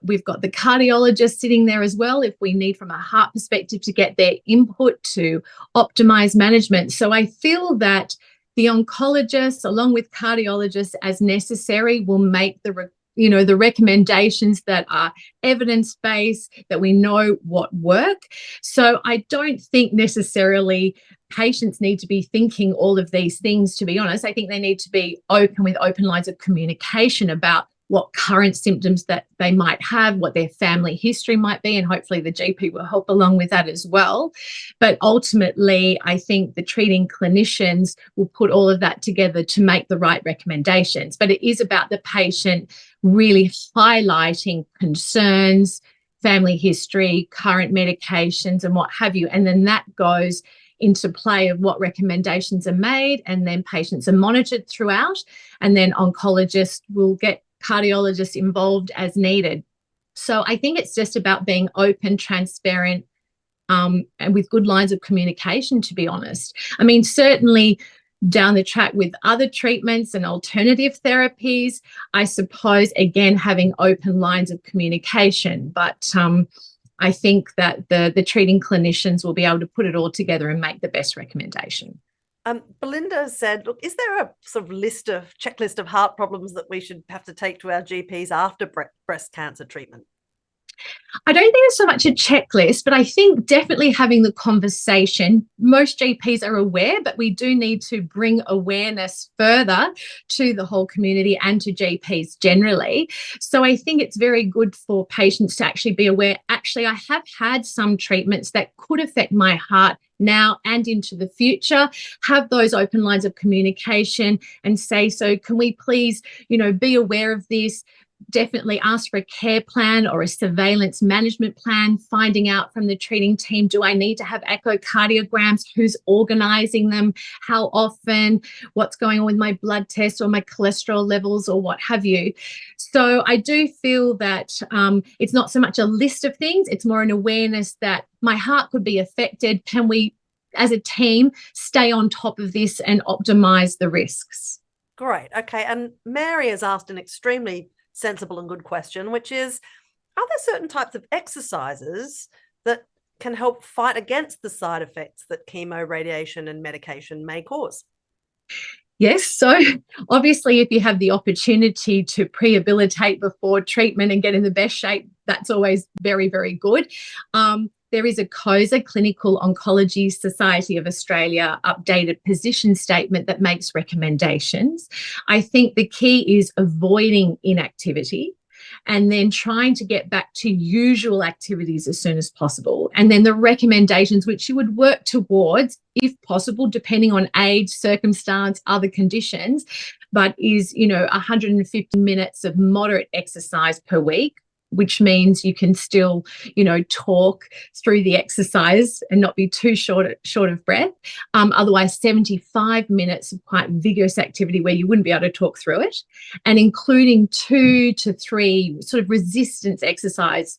We've got the cardiologist sitting there as well, if we need from a heart perspective to get their input to optimize management. So I feel that the oncologists, along with cardiologists as necessary, will make the recommendations that are evidence-based, that we know what work. So I don't think necessarily patients need to be thinking all of these things, to be honest. I think they need to be open, with open lines of communication about what current symptoms that they might have, what their family history might be, and hopefully the GP will help along with that as well. But ultimately, I think the treating clinicians will put all of that together to make the right recommendations. But it is about the patient really highlighting concerns, family history, current medications, and what have you. And then that goes into play of what recommendations are made, and then patients are monitored throughout, and then oncologists will get cardiologists involved as needed. So I think it's just about being open, transparent, and with good lines of communication, to be honest. I mean, certainly down the track with other treatments and alternative therapies, I suppose, again, having open lines of communication. But I think that the treating clinicians will be able to put it all together and make the best recommendation. Belinda said, look, is there a sort of checklist of heart problems that we should have to take to our GPs after breast cancer treatment? I don't think it's so much a checklist, but I think definitely having the conversation. Most GPs are aware, but we do need to bring awareness further to the whole community and to GPs generally. So I think it's very good for patients to actually be aware, actually, I have had some treatments that could affect my heart now and into the future. Have those open lines of communication and say, so can we please, be aware of this? Definitely ask for a care plan or a surveillance management plan, finding out from the treating team, do I need to have echocardiograms? Who's organising them? How often? What's going on with my blood tests or my cholesterol levels or what have you? So I do feel that it's not so much a list of things, it's more an awareness that my heart could be affected. Can we, as a team, stay on top of this and optimise the risks? Great. Okay. And Mary has asked an extremely sensible and good question, which is, are there certain types of exercises that can help fight against the side effects that chemo, radiation and medication may cause? Yes. So obviously, if you have the opportunity to prehabilitate before treatment and get in the best shape, that's always very, very good. There is a COSA, Clinical Oncology Society of Australia, updated position statement that makes recommendations. I think the key is avoiding inactivity and then trying to get back to usual activities as soon as possible. And then the recommendations which you would work towards, if possible, depending on age, circumstance, other conditions, but is, 150 minutes of moderate exercise per week, which means you can still, talk through the exercise and not be too short of breath. Otherwise, 75 minutes of quite vigorous activity where you wouldn't be able to talk through it, and including 2 to 3 sort of resistance exercise,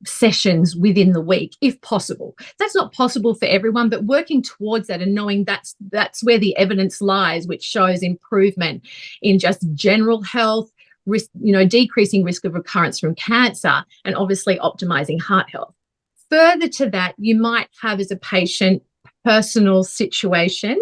sessions within the week, if possible. That's not possible for everyone, but working towards that and knowing that's where the evidence lies, which shows improvement in just general health, risk, decreasing risk of recurrence from cancer, and obviously optimizing heart health. Further to that, you might have as a patient personal situation.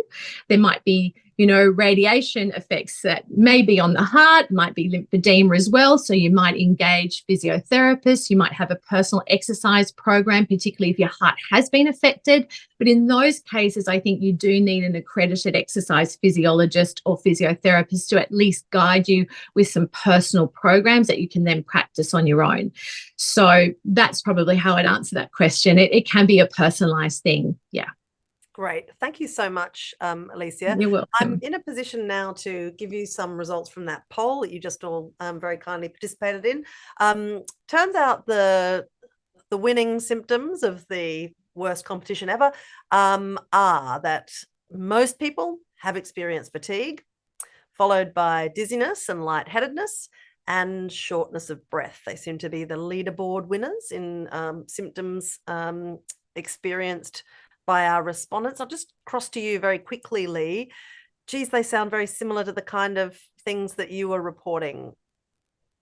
There might be radiation effects that may be on the heart, might be lymphedema as well. So you might engage physiotherapists, you might have a personal exercise program, particularly if your heart has been affected. But in those cases, I think you do need an accredited exercise physiologist or physiotherapist to at least guide you with some personal programs that you can then practice on your own. So that's probably how I'd answer that question. It can be a personalized thing. Yeah. Great. Thank you so much, Alicia. You're welcome. I'm in a position now to give you some results from that poll that you just all very kindly participated in. Turns out the winning symptoms of the worst competition ever are that most people have experienced fatigue, followed by dizziness and lightheadedness and shortness of breath. They seem to be the leaderboard winners in symptoms experienced by our respondents. I'll just cross to you very quickly, Lee. Geez, they sound very similar to the kind of things that you were reporting.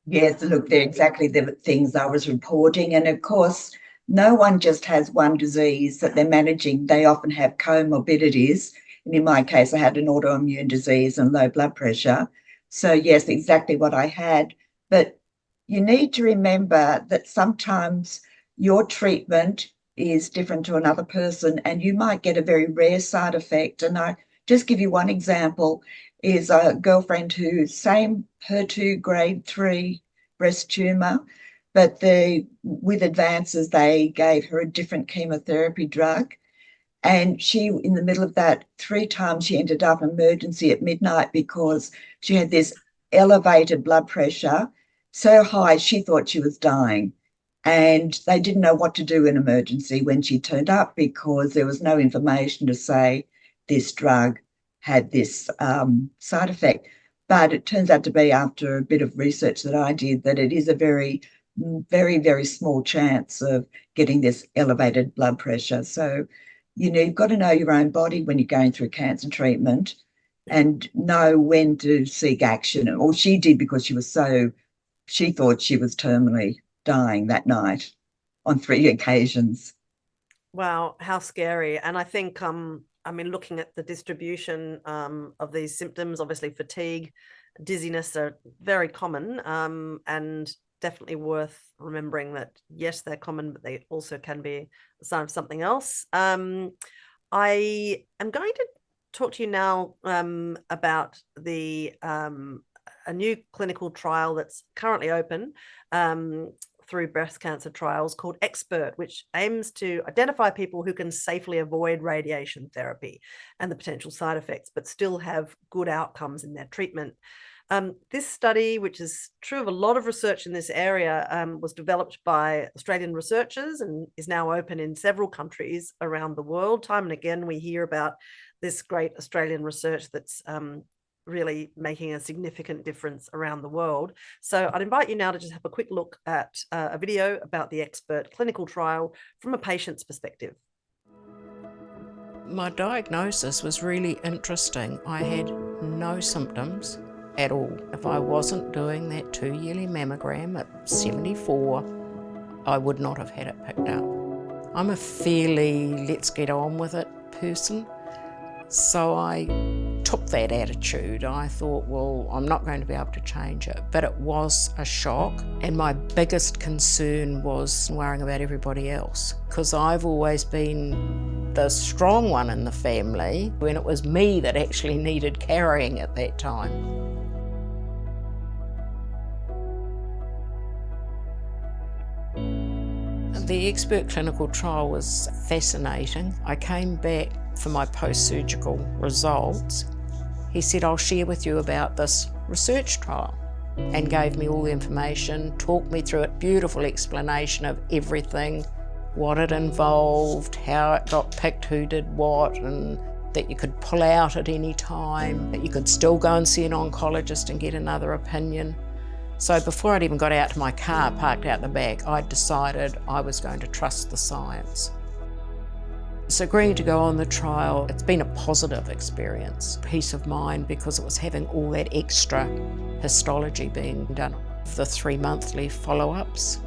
Yes, look, they're exactly the things I was reporting. And of course, no one just has one disease that they're managing. They often have comorbidities. And in my case, I had an autoimmune disease and low blood pressure. So yes, exactly what I had. But you need to remember that sometimes your treatment is different to another person, and you might get a very rare side effect. And I just give you one example, is a girlfriend who's same HER2 grade 3 breast tumor, but with advances, they gave her a different chemotherapy drug. And she, in the middle of that, 3 times she ended up in emergency at midnight because she had this elevated blood pressure so high she thought she was dying. And they didn't know what to do in emergency when she turned up because there was no information to say this drug had this side effect. But it turns out to be, after a bit of research that I did, that it is a very, very, very small chance of getting this elevated blood pressure. So, you've got to know your own body when you're going through cancer treatment and know when to seek action. Or she did, because she thought she was terminally dying that night on 3 occasions. Wow, how scary. And I think, looking at the distribution of these symptoms, obviously fatigue, dizziness are very common, and definitely worth remembering that, yes, they're common, but they also can be a sign of something else. I am going to talk to you now about a new clinical trial that's currently open through breast cancer trials called EXPERT, which aims to identify people who can safely avoid radiation therapy and the potential side effects, but still have good outcomes in their treatment. This study, which is true of a lot of research in this area, was developed by Australian researchers and is now open in several countries around the world. Time and again, we hear about this great Australian research that's really making a significant difference around the world. So I'd invite you now to just have a quick look at a video about the EXPERT clinical trial from a patient's perspective. My diagnosis was really interesting. I had no symptoms at all. If I wasn't doing that 2-yearly mammogram at 74, I would not have had it picked up. I'm a fairly let's get on with it person. So I took that attitude. I thought, well, I'm not going to be able to change it. But it was a shock. And my biggest concern was worrying about everybody else, because I've always been the strong one in the family when it was me that actually needed carrying at that time. The EXPERT clinical trial was fascinating. I came back for my post-surgical results. He said, I'll share with you about this research trial, and gave me all the information, talked me through it, beautiful explanation of everything, what it involved, how it got picked, who did what, and that you could pull out at any time, that you could still go and see an oncologist and get another opinion. So before I'd even got out to my car parked out the back, I'd decided I was going to trust the science. So agreeing to go on the trial, it's been a positive experience, peace of mind, because it was having all that extra histology being done. The 3 monthly follow-ups.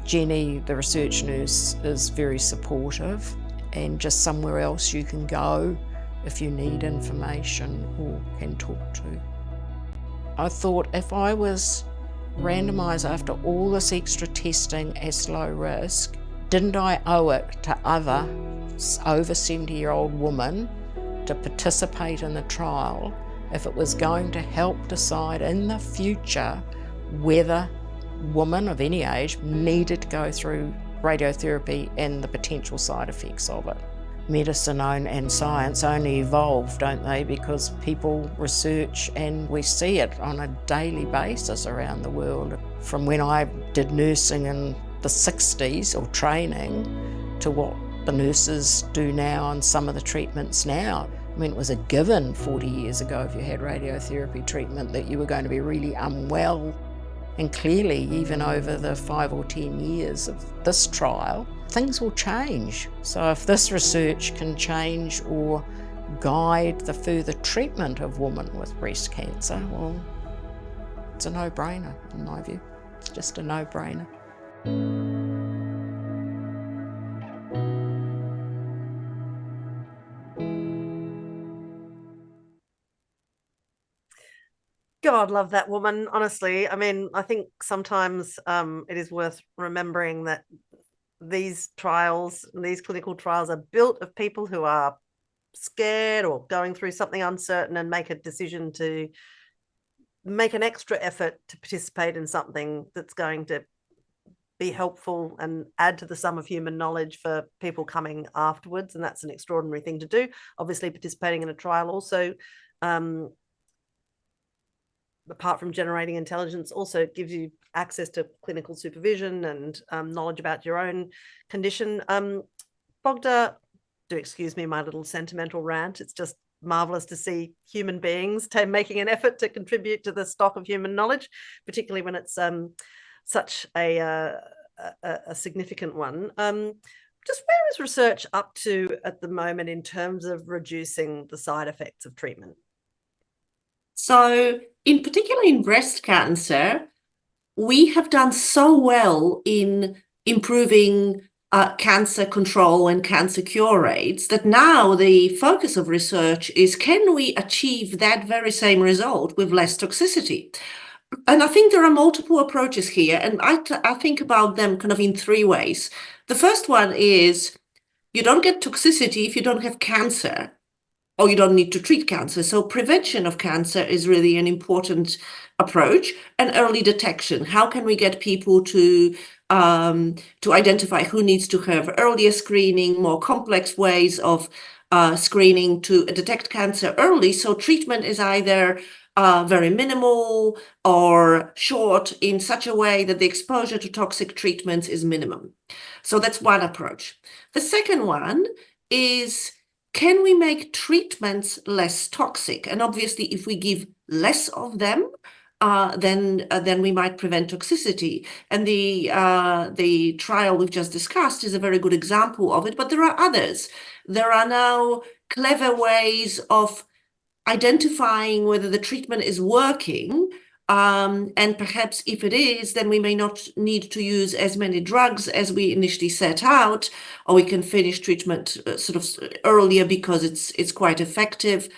Jenny, the research nurse, is very supportive, and just somewhere else you can go if you need information or can talk to. I thought if I was randomised after all this extra testing as low risk, didn't I owe it to other over 70-year-old women to participate in the trial if it was going to help decide in the future whether women of any age needed to go through radiotherapy and the potential side effects of it. Medicine and science only evolve, don't they, because people research and we see it on a daily basis around the world. From when I did nursing in the 60s or training to what the nurses do now and some of the treatments now. I mean, it was a given 40 years ago if you had radiotherapy treatment that you were going to be really unwell. And clearly, even over the 5 or 10 years of this trial, things will change. So if this research can change or guide the further treatment of women with breast cancer, well, it's a no-brainer in my view. It's just a no-brainer. God, love that woman, honestly. I mean, I think sometimes it is worth remembering that these trials, these clinical trials are built of people who are scared or going through something uncertain and make a decision to make an extra effort to participate in something that's going to be helpful and add to the sum of human knowledge for people coming afterwards. And that's an extraordinary thing to do. Obviously, participating in a trial also, apart from generating intelligence, also gives you access to clinical supervision and knowledge about your own condition. Bogda, do excuse me my little sentimental rant. It's just marvelous to see human beings making an effort to contribute to the stock of human knowledge, particularly when it's such a significant one. Just where is research up to at the moment in terms of reducing the side effects of treatment? So, in particular in breast cancer, we have done so well in improving cancer control and cancer cure rates that now the focus of research is, can we achieve that very same result with less toxicity? And I think there are multiple approaches here, and I think about them kind of in three ways. The first one is you don't get toxicity if you don't have cancer, or you don't need to treat cancer. So prevention of cancer is really an important approach, and early detection. How can we get people to identify who needs to have earlier screening, more complex ways of screening to detect cancer early? So treatment is either very minimal or short in such a way that the exposure to toxic treatments is minimum. So that's one approach. The second one is, can we make treatments less toxic? And obviously, if we give less of them, then we might prevent toxicity. And the trial we've just discussed is a very good example of it, but there are others. There are now clever ways of identifying whether the treatment is working, and perhaps if it is, then we may not need to use as many drugs as we initially set out, or we can finish treatment sort of earlier because it's quite effective.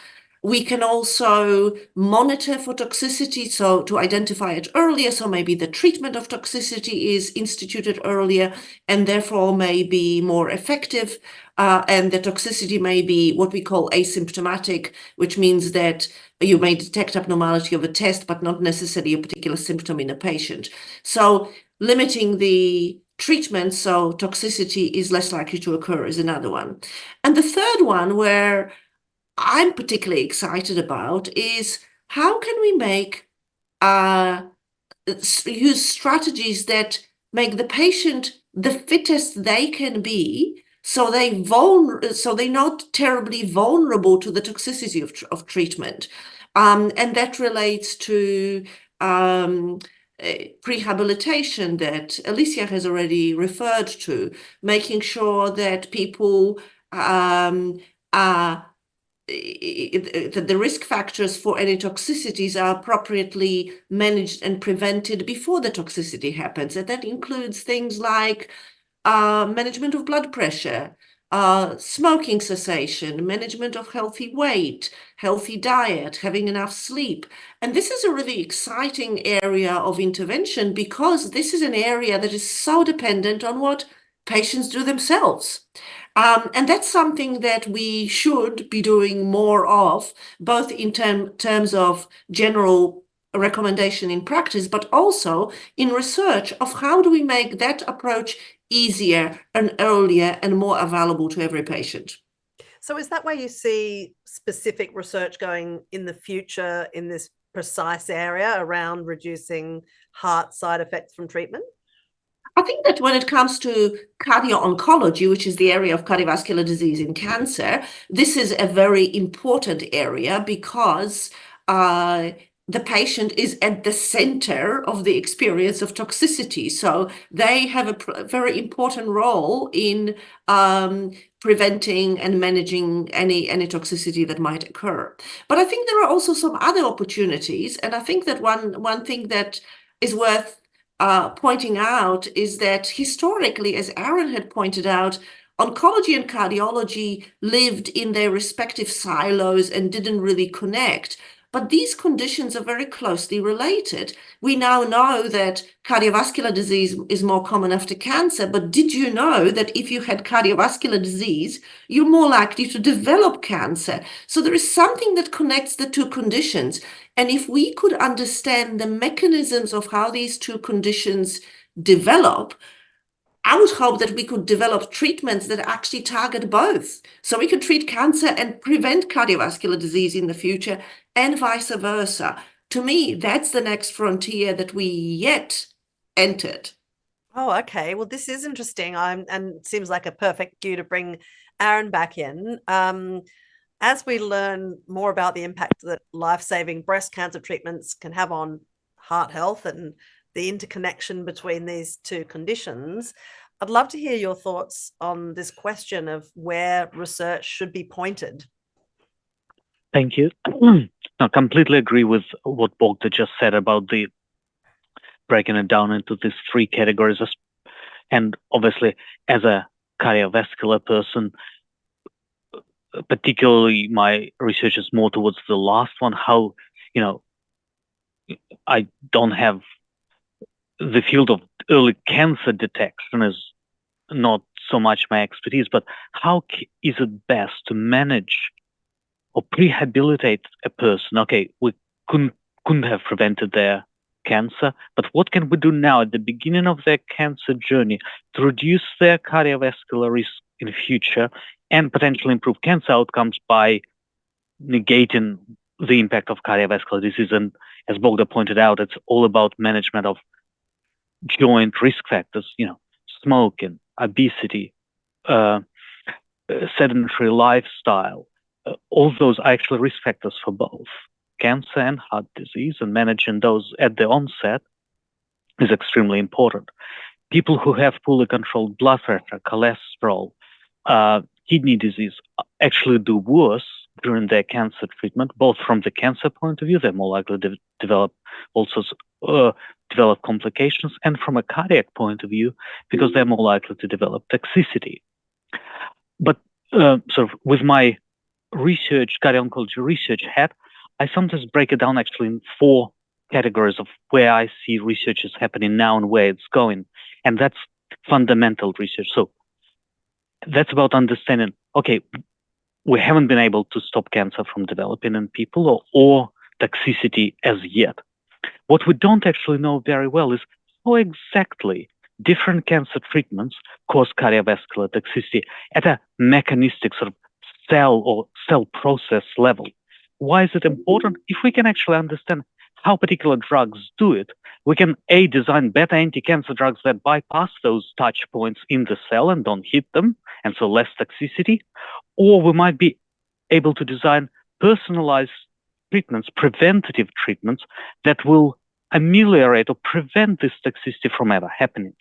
We can also monitor for toxicity, so to identify it earlier, so maybe the treatment of toxicity is instituted earlier and therefore may be more effective, and the toxicity may be what we call asymptomatic, which means that you may detect abnormality of a test, but not necessarily a particular symptom in a patient. So limiting the treatment so toxicity is less likely to occur is another one. And the third one, where I'm particularly excited about, is how can we make use strategies that make the patient the fittest they can be, so they're not terribly vulnerable to the toxicity of treatment, and that relates to prehabilitation that Alicia has already referred to, making sure that people that the risk factors for any toxicities are appropriately managed and prevented before the toxicity happens. And that includes things like management of blood pressure, smoking cessation, management of healthy weight, healthy diet, having enough sleep. And this is a really exciting area of intervention because this is an area that is so dependent on what patients do themselves. And that's something that we should be doing more of, both in terms of general recommendation in practice, but also in research of how do we make that approach easier and earlier and more available to every patient. So is that where you see specific research going in the future in this precise area around reducing heart side effects from treatment? I think that when it comes to cardio-oncology, which is the area of cardiovascular disease and cancer, this is a very important area because the patient is at the center of the experience of toxicity. So they have a very important role in preventing and managing any toxicity that might occur. But I think there are also some other opportunities. And I think that one thing that is worth pointing out is that historically, as Aaron had pointed out, oncology and cardiology lived in their respective silos and didn't really connect. But these conditions are very closely related. We now know that cardiovascular disease is more common after cancer, but did you know that if you had cardiovascular disease, you're more likely to develop cancer? So there is something that connects the two conditions. And if we could understand the mechanisms of how these two conditions develop, I would hope that we could develop treatments that actually target both. So we could treat cancer and prevent cardiovascular disease in the future and vice versa. To me, that's the next frontier that we yet entered. Oh, okay. Well, this is interesting. And it seems like a perfect cue to bring Aaron back in. As we learn more about the impact that life-saving breast cancer treatments can have on heart health and the interconnection between these two conditions, I'd love to hear your thoughts on this question of where research should be pointed. Thank you. I completely agree with what Bogda just said about the breaking it down into these three categories. And obviously, as a cardiovascular person, particularly my research is more towards the last one, how, I don't have the field of early cancer detection is not so much my expertise, but how is it best to manage or rehabilitate a person? Okay, we couldn't have prevented their cancer, but what can we do now at the beginning of their cancer journey to reduce their cardiovascular risk in the future and potentially improve cancer outcomes by negating the impact of cardiovascular disease? And as Bogda pointed out, it's all about management of joint risk factors, smoking, obesity, sedentary lifestyle. All those are actually risk factors for both cancer and heart disease, and managing those at the onset is extremely important. People who have poorly controlled blood pressure, cholesterol, kidney disease actually do worse during their cancer treatment, both from the cancer point of view, they're more likely to develop complications, and from a cardiac point of view, because they're more likely to develop toxicity. But sort of with my research, cardio-oncology research hat, I sometimes break it down actually in four categories of where I see research is happening now and where it's going. And that's fundamental research. So that's about understanding, okay, we haven't been able to stop cancer from developing in people or toxicity as yet. What we don't actually know very well is how exactly different cancer treatments cause cardiovascular toxicity at a mechanistic sort of cell process level. Why is it important? If we can actually understand how particular drugs do it, we can design better anti-cancer drugs that bypass those touch points in the cell and don't hit them, and so less toxicity. Or we might be able to design personalized treatments, preventative treatments that will ameliorate or prevent this toxicity from ever happening.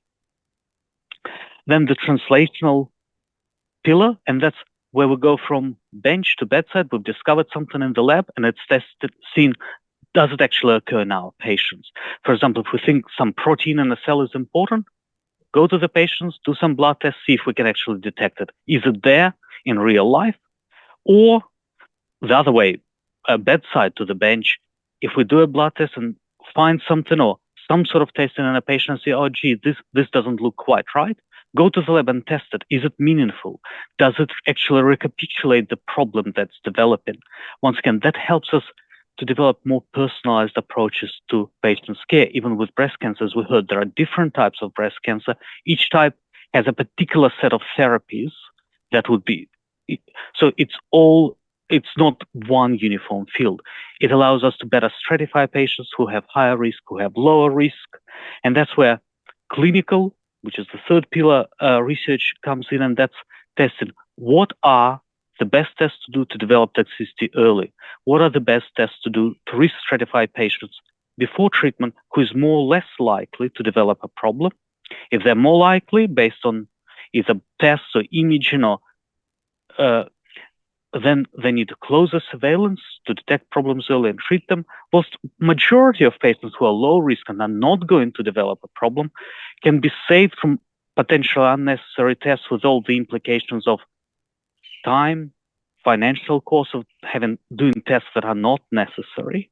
Then the translational pillar, and that's where we go from bench to bedside. We've discovered something in the lab and it's tested, seen, does it actually occur in our patients? For example, if we think some protein in a cell is important, Go to the patients, do some blood tests, see if we can actually detect it. Is it there in real life? Or the other way, bedside to the bench, if we do a blood test and find something or some sort of testing in a patient and say, oh, gee, this doesn't look quite right, go to the lab and test it. Is it meaningful? Does it actually recapitulate the problem that's developing? Once again, that helps us to develop more personalized approaches to patients' care. Even with breast cancer, as we heard, there are different types of breast cancer. Each type has a particular set of therapies that would be, so it's not one uniform field. It allows us to better stratify patients who have higher risk, who have lower risk. And that's where clinical, which is the third pillar, research comes in, and that's testing. What are the best tests to do to develop toxicity early? What are the best tests to do to risk stratify patients before treatment who is more or less likely to develop a problem? If they're more likely based on either tests or imaging, or then they need to close the surveillance to detect problems early and treat them. Whilst majority of patients who are low risk and are not going to develop a problem can be saved from potential unnecessary tests with all the implications of time, financial cost of doing tests that are not necessary.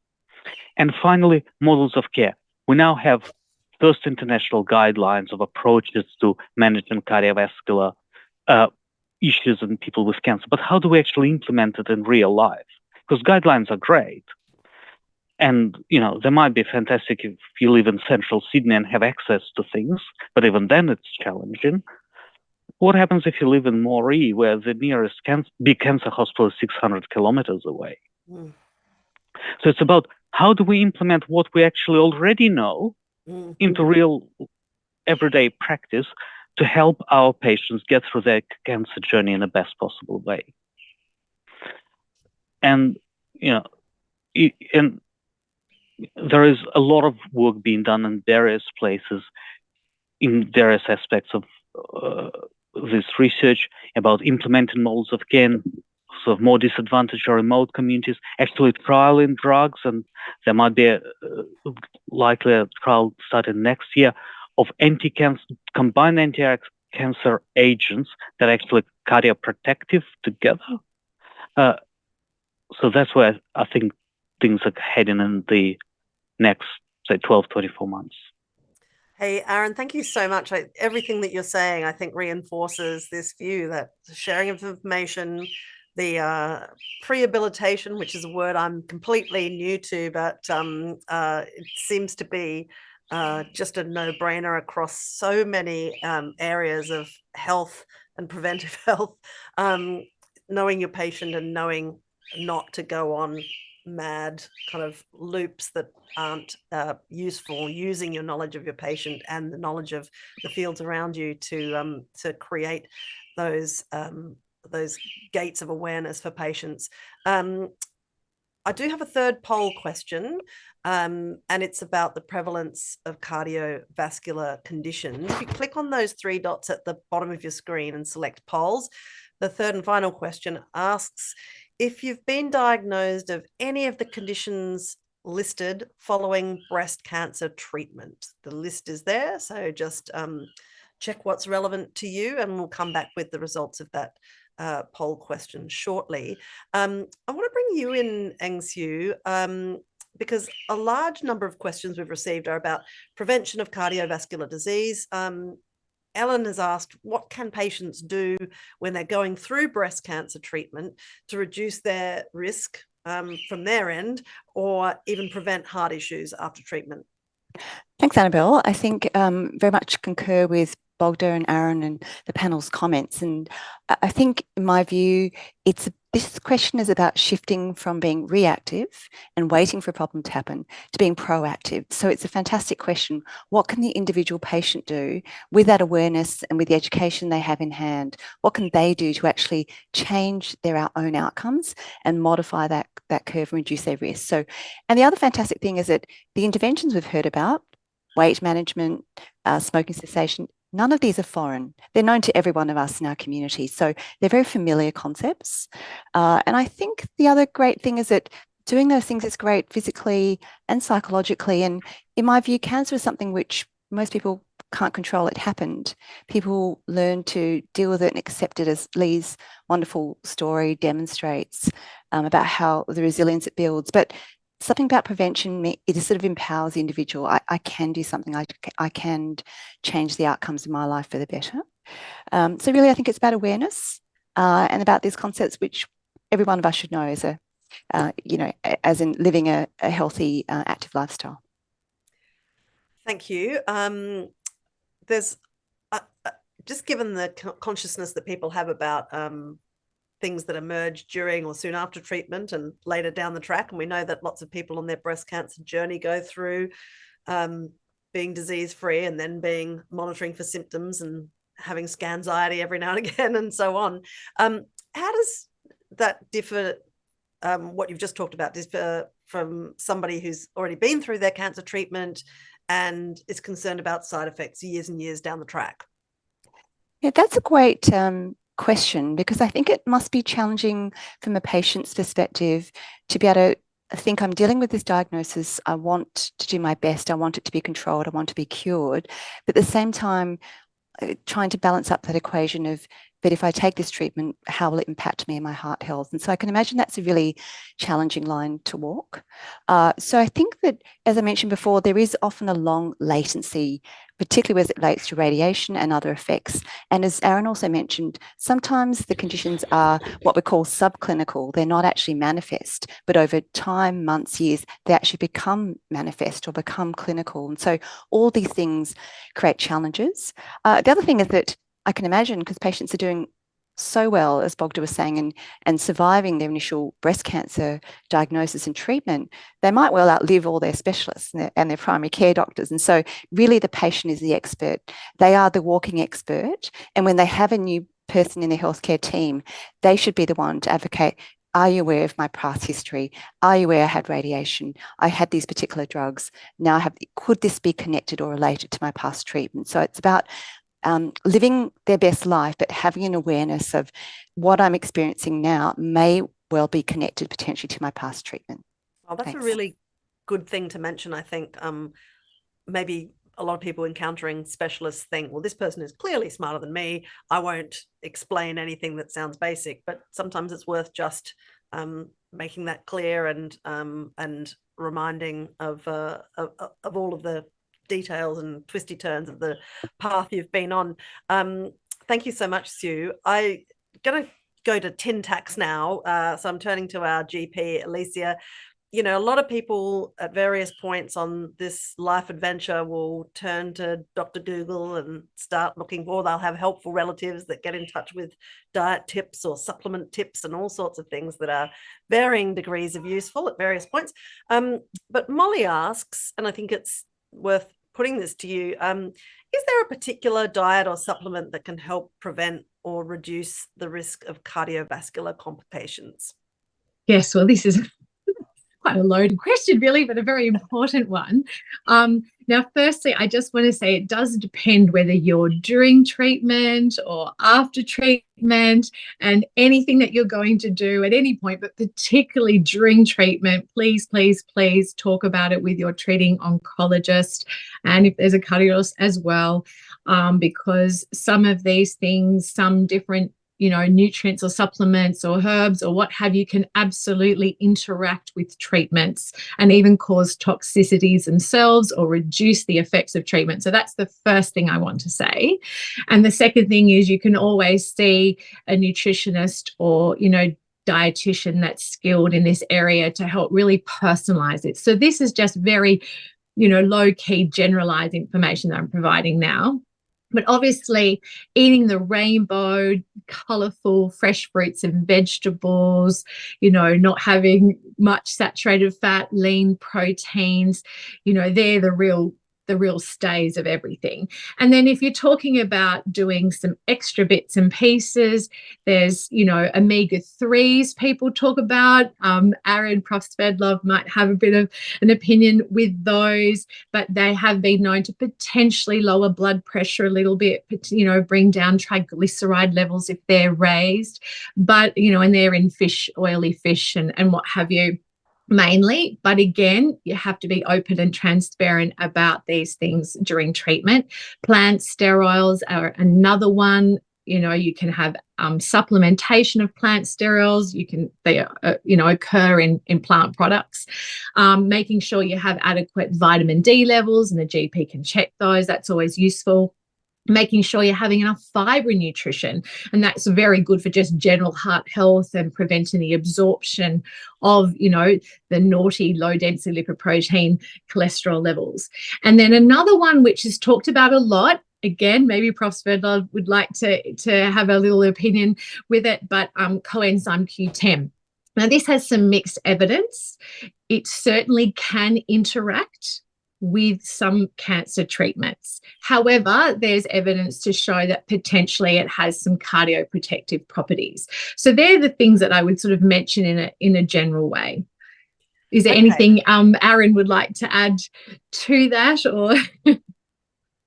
And finally, models of care. We now have first international guidelines of approaches to managing cardiovascular issues in people with cancer, but how do we actually implement it in real life? Because guidelines are great, and they might be fantastic if you live in central Sydney and have access to things, but even then it's challenging. What happens if you live in Moree, where the nearest big cancer hospital is 600 kilometers away? So it's about how do we implement what we actually already know into real everyday practice to help our patients get through their cancer journey in the best possible way. And and there is a lot of work being done in various places, in various aspects of this research about implementing models of care in sort of more disadvantaged or remote communities, actually trialing drugs, and there might be likely a trial starting next year of combined anti-cancer agents that are actually cardioprotective together. So that's where I think things are heading in the next, say, 12, 24 months. Hey, Aaron, thank you so much. Everything that you're saying, I think, reinforces this view that the sharing of information, the prehabilitation, which is a word I'm completely new to, but it seems to be just a no-brainer across so many areas of health and preventive health. Knowing your patient and knowing not to go on mad kind of loops that aren't useful, using your knowledge of your patient and the knowledge of the fields around you to create those gates of awareness for patients. I do have a third poll question, and it's about the prevalence of cardiovascular conditions. If you click on those three dots at the bottom of your screen and select polls, the third and final question asks if you've been diagnosed of any of the conditions listed following breast cancer treatment. The list is there, so just check what's relevant to you, and we'll come back with the results of that poll question shortly. I want to bring you in, Eng-Siew, because a large number of questions we've received are about prevention of cardiovascular disease. Ellen has asked, what can patients do when they're going through breast cancer treatment to reduce their risk from their end, or even prevent heart issues after treatment? Thanks, Annabel. I think very much concur with Bogda and Aaron and the panel's comments. And I think, in my view, this question is about shifting from being reactive and waiting for a problem to happen to being proactive. So it's a fantastic question. What can the individual patient do with that awareness and with the education they have in hand? What can they do to actually change their own outcomes and modify that curve and reduce their risk? So, and the other fantastic thing is that the interventions we've heard about, weight management, smoking cessation, none of these are foreign. They're known to every one of us in our community. So they're very familiar concepts. And I think the other great thing is that doing those things is great physically and psychologically. And in my view, cancer is something which most people can't control it happened. People learn to deal with it and accept it, as Lee's wonderful story demonstrates, about how the resilience it builds. But something about prevention, it sort of empowers the individual. I can do something. I can change the outcomes of my life for the better. So really, I think it's about awareness and about these concepts, which every one of us should know as as in living a healthy, active lifestyle. Thank you. There's just given the consciousness that people have about things that emerge during or soon after treatment and later down the track, and we know that lots of people on their breast cancer journey go through being disease-free and then being monitoring for symptoms and having scanxiety every now and again and so on. How does that differ, what you've just talked about, differ from somebody who's already been through their cancer treatment and is concerned about side effects years and years down the track? Yeah, that's a great question, because I think it must be challenging from a patient's perspective to be able to think, I'm dealing with this diagnosis, I want to do my best, I want it to be controlled, I want to be cured, but at the same time trying to balance up that equation of, but if I take this treatment, how will it impact me and my heart health? And so I can imagine that's a really challenging line to walk. So I think that, as I mentioned before, there is often a long latency, particularly as it relates to radiation and other effects. And as Aaron also mentioned, sometimes the conditions are what we call subclinical. They're not actually manifest, but over time, months, years, they actually become manifest or become clinical. And so all these things create challenges. The other thing is that I can imagine, because patients are doing so well, as Bogda was saying, and surviving their initial breast cancer diagnosis and treatment, they might well outlive all their specialists and their primary care doctors. And so really the patient is the expert. They are the walking expert. And when they have a new person in their healthcare team, they should be the one to advocate, are you aware of my past history? Are you aware I had radiation? I had these particular drugs. Now could this be connected or related to my past treatment? So it's about living their best life, but having an awareness of what I'm experiencing now may well be connected potentially to my past treatment. Oh, that's a really good thing to mention. I think maybe a lot of people encountering specialists think, well, this person is clearly smarter than me, I won't explain anything that sounds basic, but sometimes it's worth just making that clear and reminding of all of the details and twisty turns of the path you've been on. Thank you so much, Sue. I'm going to go to tin tacks now. So I'm turning to our GP, Alicia. You know, a lot of people at various points on this life adventure will turn to Dr. Google and start looking for, they'll have helpful relatives that get in touch with diet tips or supplement tips and all sorts of things that are varying degrees of useful at various points. But Molly asks, and I think it's worth putting this to you, is there a particular diet or supplement that can help prevent or reduce the risk of cardiovascular complications? Yes, well, this is quite a loaded question, really, but a very important one. Now, firstly, I just want to say it does depend whether you're during treatment or after treatment, and anything that you're going to do at any point, but particularly during treatment, please, please, please talk about it with your treating oncologist, and if there's a cardiologist as well, because some of these things, some different nutrients or supplements or herbs or what have you, can absolutely interact with treatments and even cause toxicities themselves or reduce the effects of treatment. So that's the first thing I want to say. And the second thing is, you can always see a nutritionist or, dietitian that's skilled in this area to help really personalize it. So this is just very, low-key generalized information that I'm providing now. But obviously, eating the rainbow, colourful, fresh fruits and vegetables, not having much saturated fat, lean proteins, they're the real stays of everything. And then if you're talking about doing some extra bits and pieces, there's, omega-3s people talk about. Aaron, Prof. Svedlov might have a bit of an opinion with those, but they have been known to potentially lower blood pressure a little bit, bring down triglyceride levels if they're raised. But, and they're in fish, oily fish and what have you. mainly, but again, you have to be open and transparent about these things during treatment. Plant sterols are another one. You can have supplementation of plant sterols. They occur in plant products. Making sure you have adequate vitamin D levels, and the GP can check those. That's always useful. Making sure you're having enough fibre nutrition, and that's very good for just general heart health and preventing the absorption of the naughty low density lipoprotein cholesterol levels. And then another one which is talked about a lot, again, maybe Prof. Sverdlov would like to have a little opinion with it, but coenzyme Q10. Now, this has some mixed evidence. It certainly can interact with some cancer treatments. However, there's evidence to show that potentially it has some cardioprotective properties. So they're the things that I would sort of mention in a general way. Is there anything Aaron would like to add to that? Or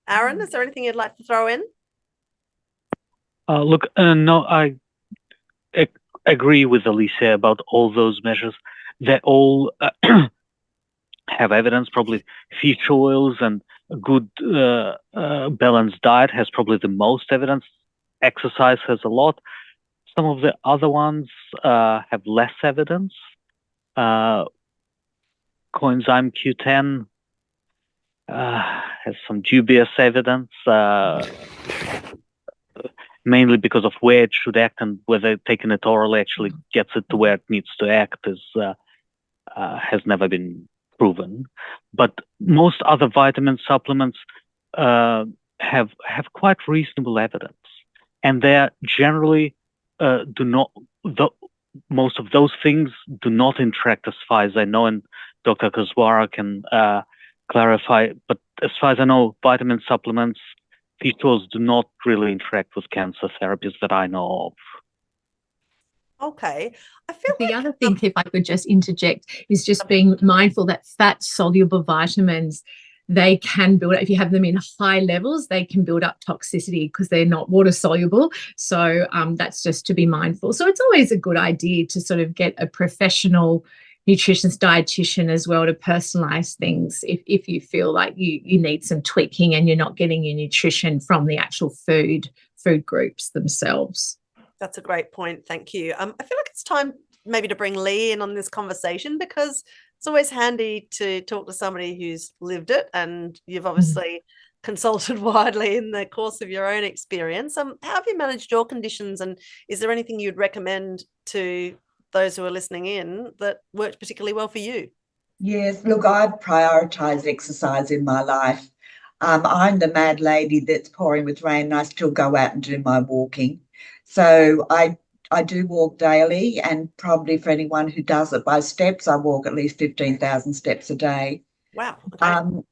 Aaron, is there anything you'd like to throw in? Look, no, I agree with Alicia about all those measures. They all have evidence. Probably fish oils and a good balanced diet has probably the most evidence. Exercise has a lot. Some of the other ones have less evidence. Coenzyme Q10 has some dubious evidence, mainly because of where it should act and whether taking it orally actually gets it to where it needs to act has never been proven. But most other vitamin supplements have quite reasonable evidence, and they generally most of those things do not interact, as far as I know, and Dr. Kaswara can clarify. But as far as I know, vitamin supplements, fish oils do not really interact with cancer therapies that I know of. Okay. I feel the other thing, if I could just interject, is just being mindful that fat-soluble vitamins, they can build, if you have them in high levels, they can build up toxicity because they're not water soluble. So that's just to be mindful. So it's always a good idea to sort of get a professional nutritionist, dietitian as well to personalize things if you feel like you need some tweaking and you're not getting your nutrition from the actual food groups themselves. That's a great point. Thank you. I feel like it's time maybe to bring Lee in on this conversation, because it's always handy to talk to somebody who's lived it, and you've obviously consulted widely in the course of your own experience. How have you managed your conditions, and is there anything you'd recommend to those who are listening in that worked particularly well for you? Yes, look, I've prioritised exercise in my life. I'm the mad lady that's pouring with rain, and I still go out and do my walking. So I do walk daily, and probably for anyone who does it by steps, I walk at least 15,000 steps a day. Wow. Okay.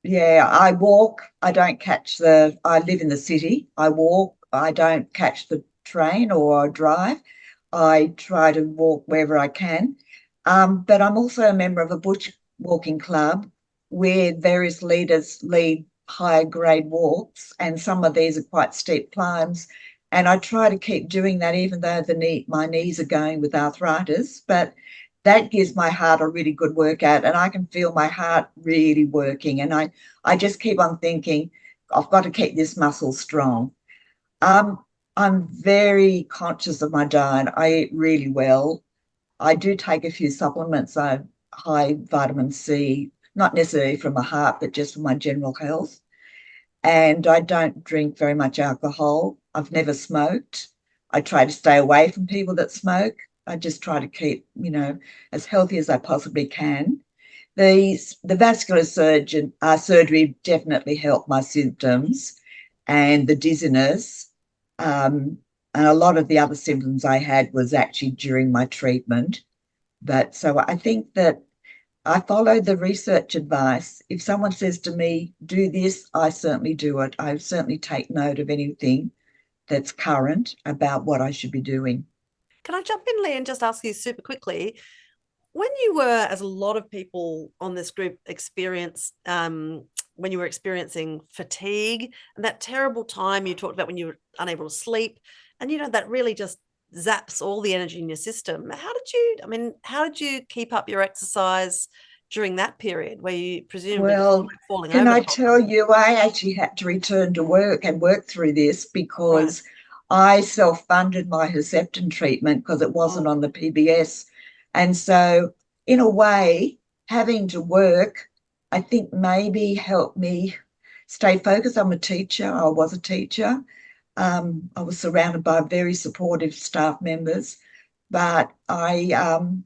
Yeah, I walk. I live in the city. I walk. I don't catch the train or drive. I try to walk wherever I can. But I'm also a member of a bush walking club where various leaders lead higher grade walks, and some of these are quite steep climbs. And I try to keep doing that, even though my knees are going with arthritis. But that gives my heart a really good workout, and I can feel my heart really working. And I just keep on thinking, I've got to keep this muscle strong. I'm very conscious of my diet. I eat really well. I do take a few supplements, high vitamin C, not necessarily for my heart, but just for my general health. And I don't drink very much alcohol. I've never smoked. I try to stay away from people that smoke. I just try to keep, as healthy as I possibly can. The vascular surgery definitely helped my symptoms and the dizziness. And a lot of the other symptoms I had was actually during my treatment. But so I think that I follow the research advice. If someone says to me, do this, I certainly do it. I certainly take note of anything that's current about what I should be doing. Can I jump in, Lee, and just ask you super quickly, when you were, as a lot of people on this group experience, when you were experiencing fatigue and that terrible time you talked about when you were unable to sleep, and that really just zaps all the energy in your system. How did you keep up your exercise during that period where you presumably just Well, falling can over I the whole tell time? you, I actually had to return to work and work through this Right. because I self-funded my Herceptin treatment because it wasn't on the PBS. And so, in a way, having to work, I think maybe helped me stay focused. I'm a teacher. I was a teacher. I was surrounded by very supportive staff members, but some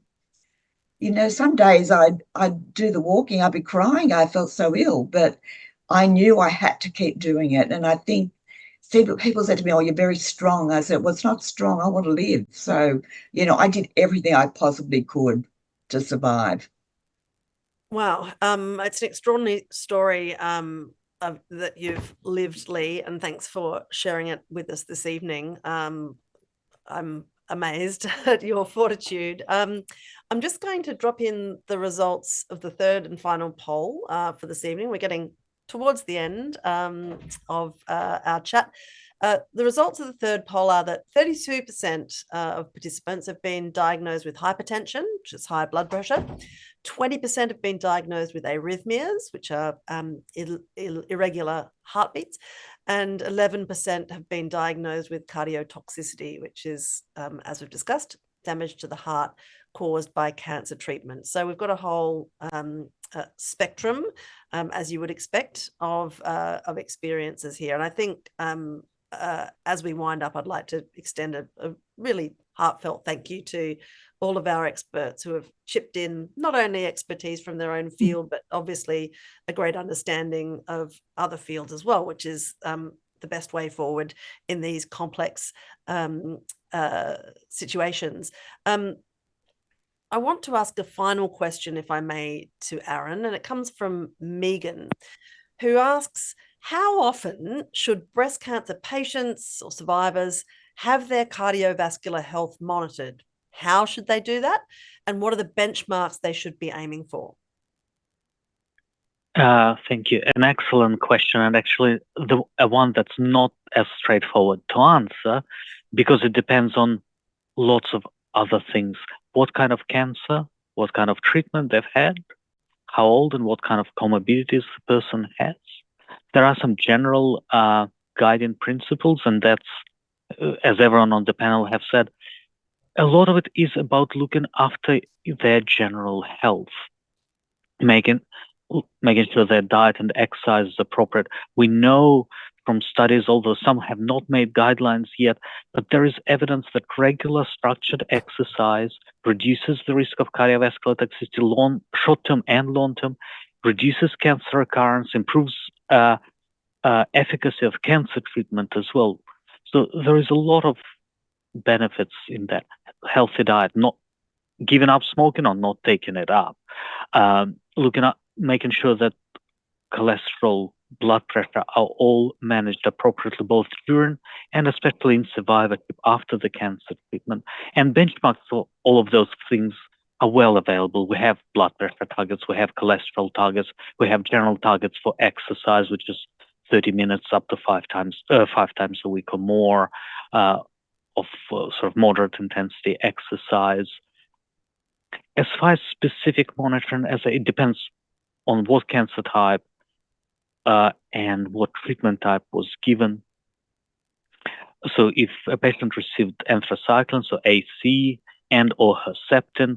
days I'd do the walking, I'd be crying. I felt so ill, but I knew I had to keep doing it. And I think people said to me, "Oh, you're very strong." I said, "Well, it's not strong. I want to live." So, I did everything I possibly could to survive. Wow. It's an extraordinary story that you've lived, Lee, and thanks for sharing it with us this evening. I'm amazed at your fortitude. I'm just going to drop in the results of the third and final poll for this evening. We're getting towards the end of our chat. The results of the third poll are that 32% of participants have been diagnosed with hypertension, which is high blood pressure. 20% have been diagnosed with arrhythmias, which are irregular heartbeats, and 11% have been diagnosed with cardiotoxicity, which is, as we've discussed, damage to the heart caused by cancer treatment. So we've got a whole spectrum, as you would expect, of experiences here. And I think as we wind up, I'd like to extend a really heartfelt thank you to all of our experts who have chipped in not only expertise from their own field, but obviously a great understanding of other fields as well, which is the best way forward in these complex situations. I want to ask a final question, if I may, to Aaron, and it comes from Megan, who asks, how often should breast cancer patients or survivors have their cardiovascular health monitored? How should they do that? And what are the benchmarks they should be aiming for? Thank you. An excellent question, and actually one that's not as straightforward to answer because it depends on lots of other things. What kind of cancer, what kind of treatment they've had, how old and what kind of comorbidities the person has. There are some general guiding principles, and that's, as everyone on the panel have said, a lot of it is about looking after their general health, making sure their diet and exercise is appropriate. We know from studies, although some have not made guidelines yet, but there is evidence that regular structured exercise reduces the risk of cardiovascular toxicity, short-term and long-term, reduces cancer recurrence, improves efficacy of cancer treatment as well. So there is a lot of benefits in that. Healthy diet, not giving up smoking or not taking it up, looking at making sure that cholesterol, blood pressure are all managed appropriately, both during and especially in survivorship after the cancer treatment. And benchmarks for all of those things are well available. We have blood pressure targets, we have cholesterol targets, we have general targets for exercise, which is 30 minutes up to 5 times a week or more of sort of moderate intensity exercise. As far as specific monitoring, it depends on what cancer type and what treatment type was given. So if a patient received anthracycline, so AC, and or Herceptin,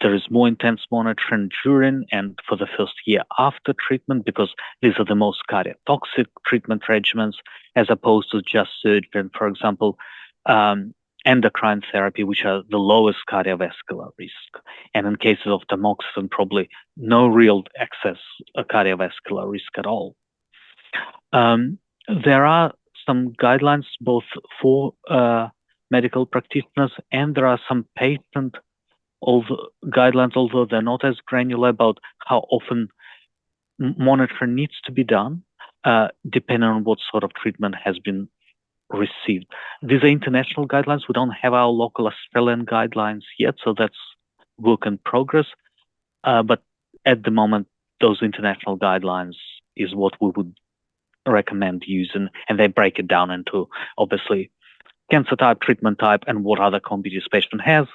there is more intense monitoring during and for the first year after treatment, because these are the most cardiotoxic treatment regimens, as opposed to just surgery and, for example, endocrine therapy, which are the lowest cardiovascular risk. And in cases of tamoxifen, probably no real excess cardiovascular risk at all. There are some guidelines both for medical practitioners, and there are some patient guidelines, although they're not as granular, about how often monitoring needs to be done, depending on what sort of treatment has been received. These are international guidelines. We don't have our local Australian guidelines yet, so that's work in progress. But at the moment, those international guidelines is what we would recommend using, and they break it down into, obviously, cancer type, treatment type, and what other comorbidities patient has,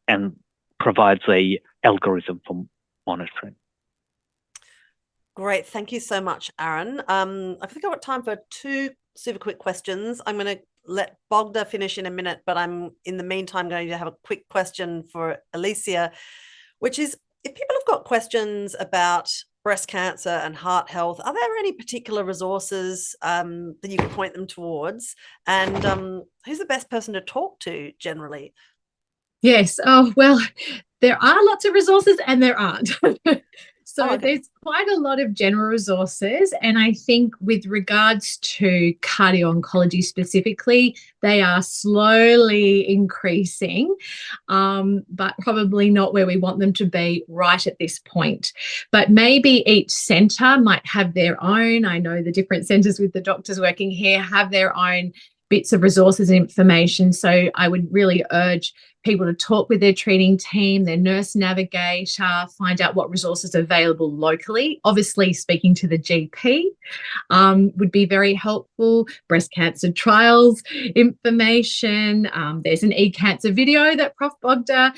and provides a algorithm for monitoring. Great. Thank you so much, Aaron. I think I've got time for 2 super quick questions. I'm going to let Bogda finish in a minute, but I'm in the meantime going to have a quick question for Alicia, which is, if people have got questions about breast cancer and heart health, are there any particular resources that you can point them towards? And who's the best person to talk to generally? Yes. Oh, well, there are lots of resources and there aren't. So there's quite a lot of general resources. And I think with regards to cardio-oncology specifically, they are slowly increasing, but probably not where we want them to be right at this point. But maybe each centre might have their own. I know the different centres with the doctors working here have their own bits of resources and information. So I would really urge people to talk with their treating team, their nurse navigator, find out what resources are available locally. Obviously, speaking to the GP would be very helpful. Breast cancer trials information. There's an e-cancer video that Prof. Bogda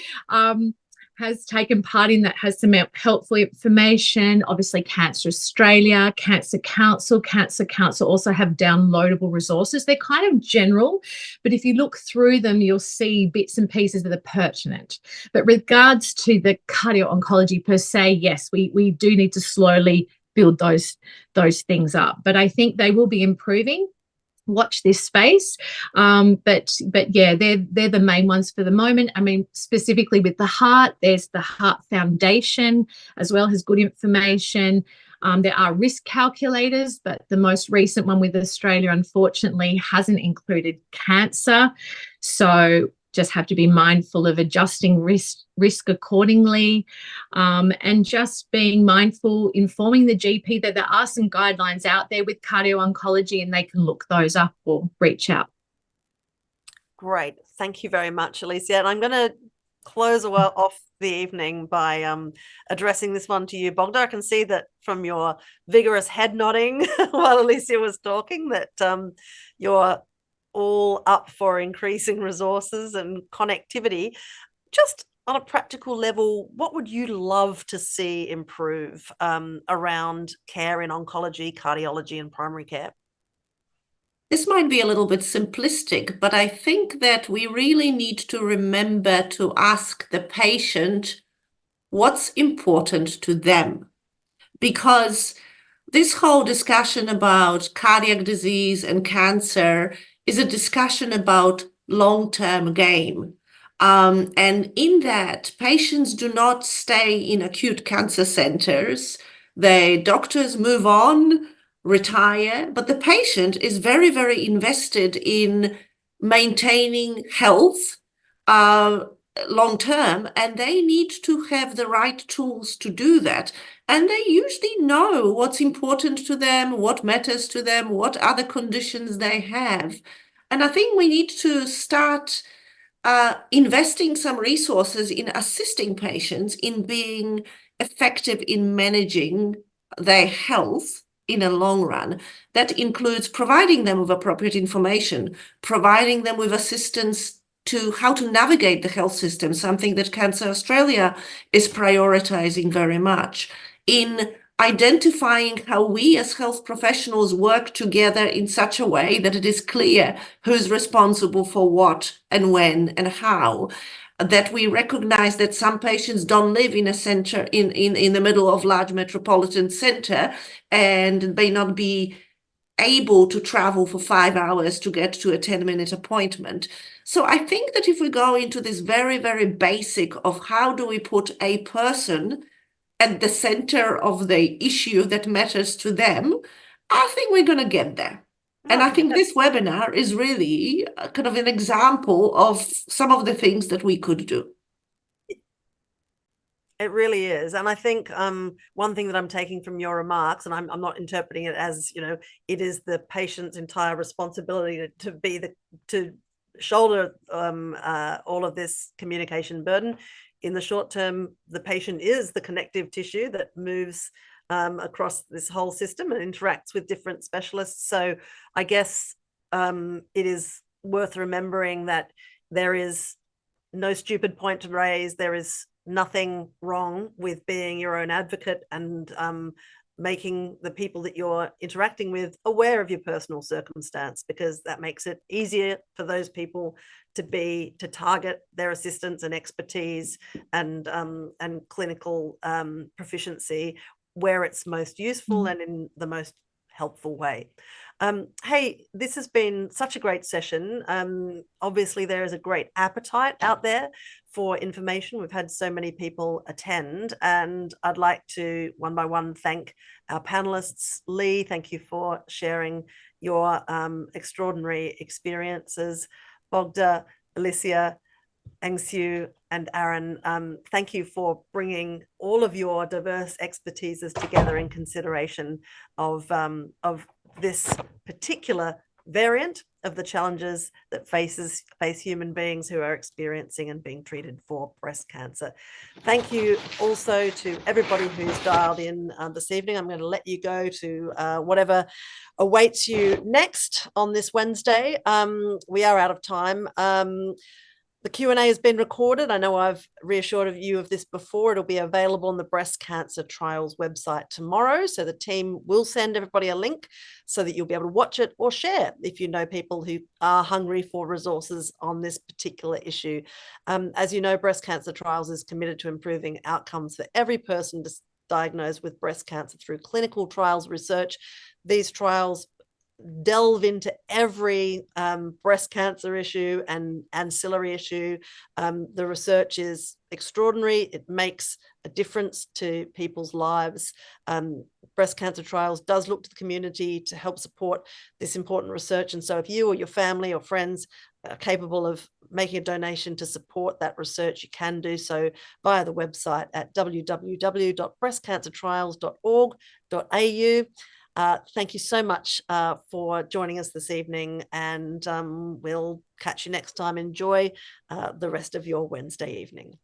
has taken part in that has some helpful information. Obviously, Cancer Australia, Cancer Council also have downloadable resources. They're kind of general, but if you look through them, you'll see bits and pieces that are pertinent. But regards to the cardio-oncology per se, yes, we do need to slowly build those things up. But I think they will be improving. Watch this space, but yeah, they're the main ones for the moment. I mean, specifically with the heart, there's the Heart Foundation as well, has good information. There are risk calculators, but the most recent one with Australia, unfortunately, hasn't included cancer. So just have to be mindful of adjusting risk accordingly, and just being mindful, informing the GP that there are some guidelines out there with cardio-oncology and they can look those up or reach out. Great. Thank you very much, Alicia. And I'm going to close off the evening by addressing this one to you, Bogda. I can see that from your vigorous head nodding while Alicia was talking that you're all up for increasing resources and connectivity. Just on a practical level, what would you love to see improve around care in oncology, cardiology, and primary care? This might be a little bit simplistic, but I think that we really need to remember to ask the patient what's important to them. Because this whole discussion about cardiac disease and cancer is a discussion about long-term game. And in that, patients do not stay in acute cancer centers. The doctors move on, retire, but the patient is very, very invested in maintaining health long-term, and they need to have the right tools to do that. And they usually know what's important to them, what matters to them, what other conditions they have. And I think we need to start investing some resources in assisting patients in being effective in managing their health in a long run. That includes providing them with appropriate information, providing them with assistance to how to navigate the health system, something that Cancer Australia is prioritizing very much, in identifying how we as health professionals work together in such a way that it is clear who's responsible for what and when and how, that we recognize that some patients don't live in a center in the middle of large metropolitan center and may not be able to travel for 5 hours to get to a 10-minute appointment. So I think that if we go into this very, very basic of how do we put a person at the center of the issue that matters to them, I think we're going to get there. And I think this webinar is really kind of an example of some of the things that we could do. It really is. And I think one thing that I'm taking from your remarks, and I'm not interpreting it as, you know, it is the patient's entire responsibility to shoulder all of this communication burden. In the short term, the patient is the connective tissue that moves across this whole system and interacts with different specialists. So I guess it is worth remembering that there is no stupid point to raise. There is nothing wrong with being your own advocate and making the people that you're interacting with aware of your personal circumstance, because that makes it easier for those people to target their assistance and expertise and clinical proficiency where it's most useful and in the most helpful way. Hey, this has been such a great session. Obviously, there is a great appetite out there for information. We've had so many people attend, and I'd like to one by one thank our panelists. Lee, thank you for sharing your extraordinary experiences. Bogda, Alicia, Angsu, and Aaron, thank you for bringing all of your diverse expertises together in consideration of this particular variant of the challenges that face human beings who are experiencing and being treated for breast cancer. Thank you also to everybody who's dialed in this evening. I'm going to let you go to whatever awaits you next on this Wednesday. We are out of time. The Q&A has been recorded. I know I've reassured you of this before. It'll be available on the Breast Cancer Trials website tomorrow. So the team will send everybody a link so that you'll be able to watch it or share if you know people who are hungry for resources on this particular issue. As you know, Breast Cancer Trials is committed to improving outcomes for every person diagnosed with breast cancer through clinical trials research. These trials delve into every breast cancer issue and ancillary issue. The research is extraordinary. It makes a difference to people's lives. Breast Cancer Trials does look to the community to help support this important research. And so if you or your family or friends are capable of making a donation to support that research, you can do so via the website at www.breastcancertrials.org.au. Thank you so much for joining us this evening, and we'll catch you next time. Enjoy the rest of your Wednesday evening.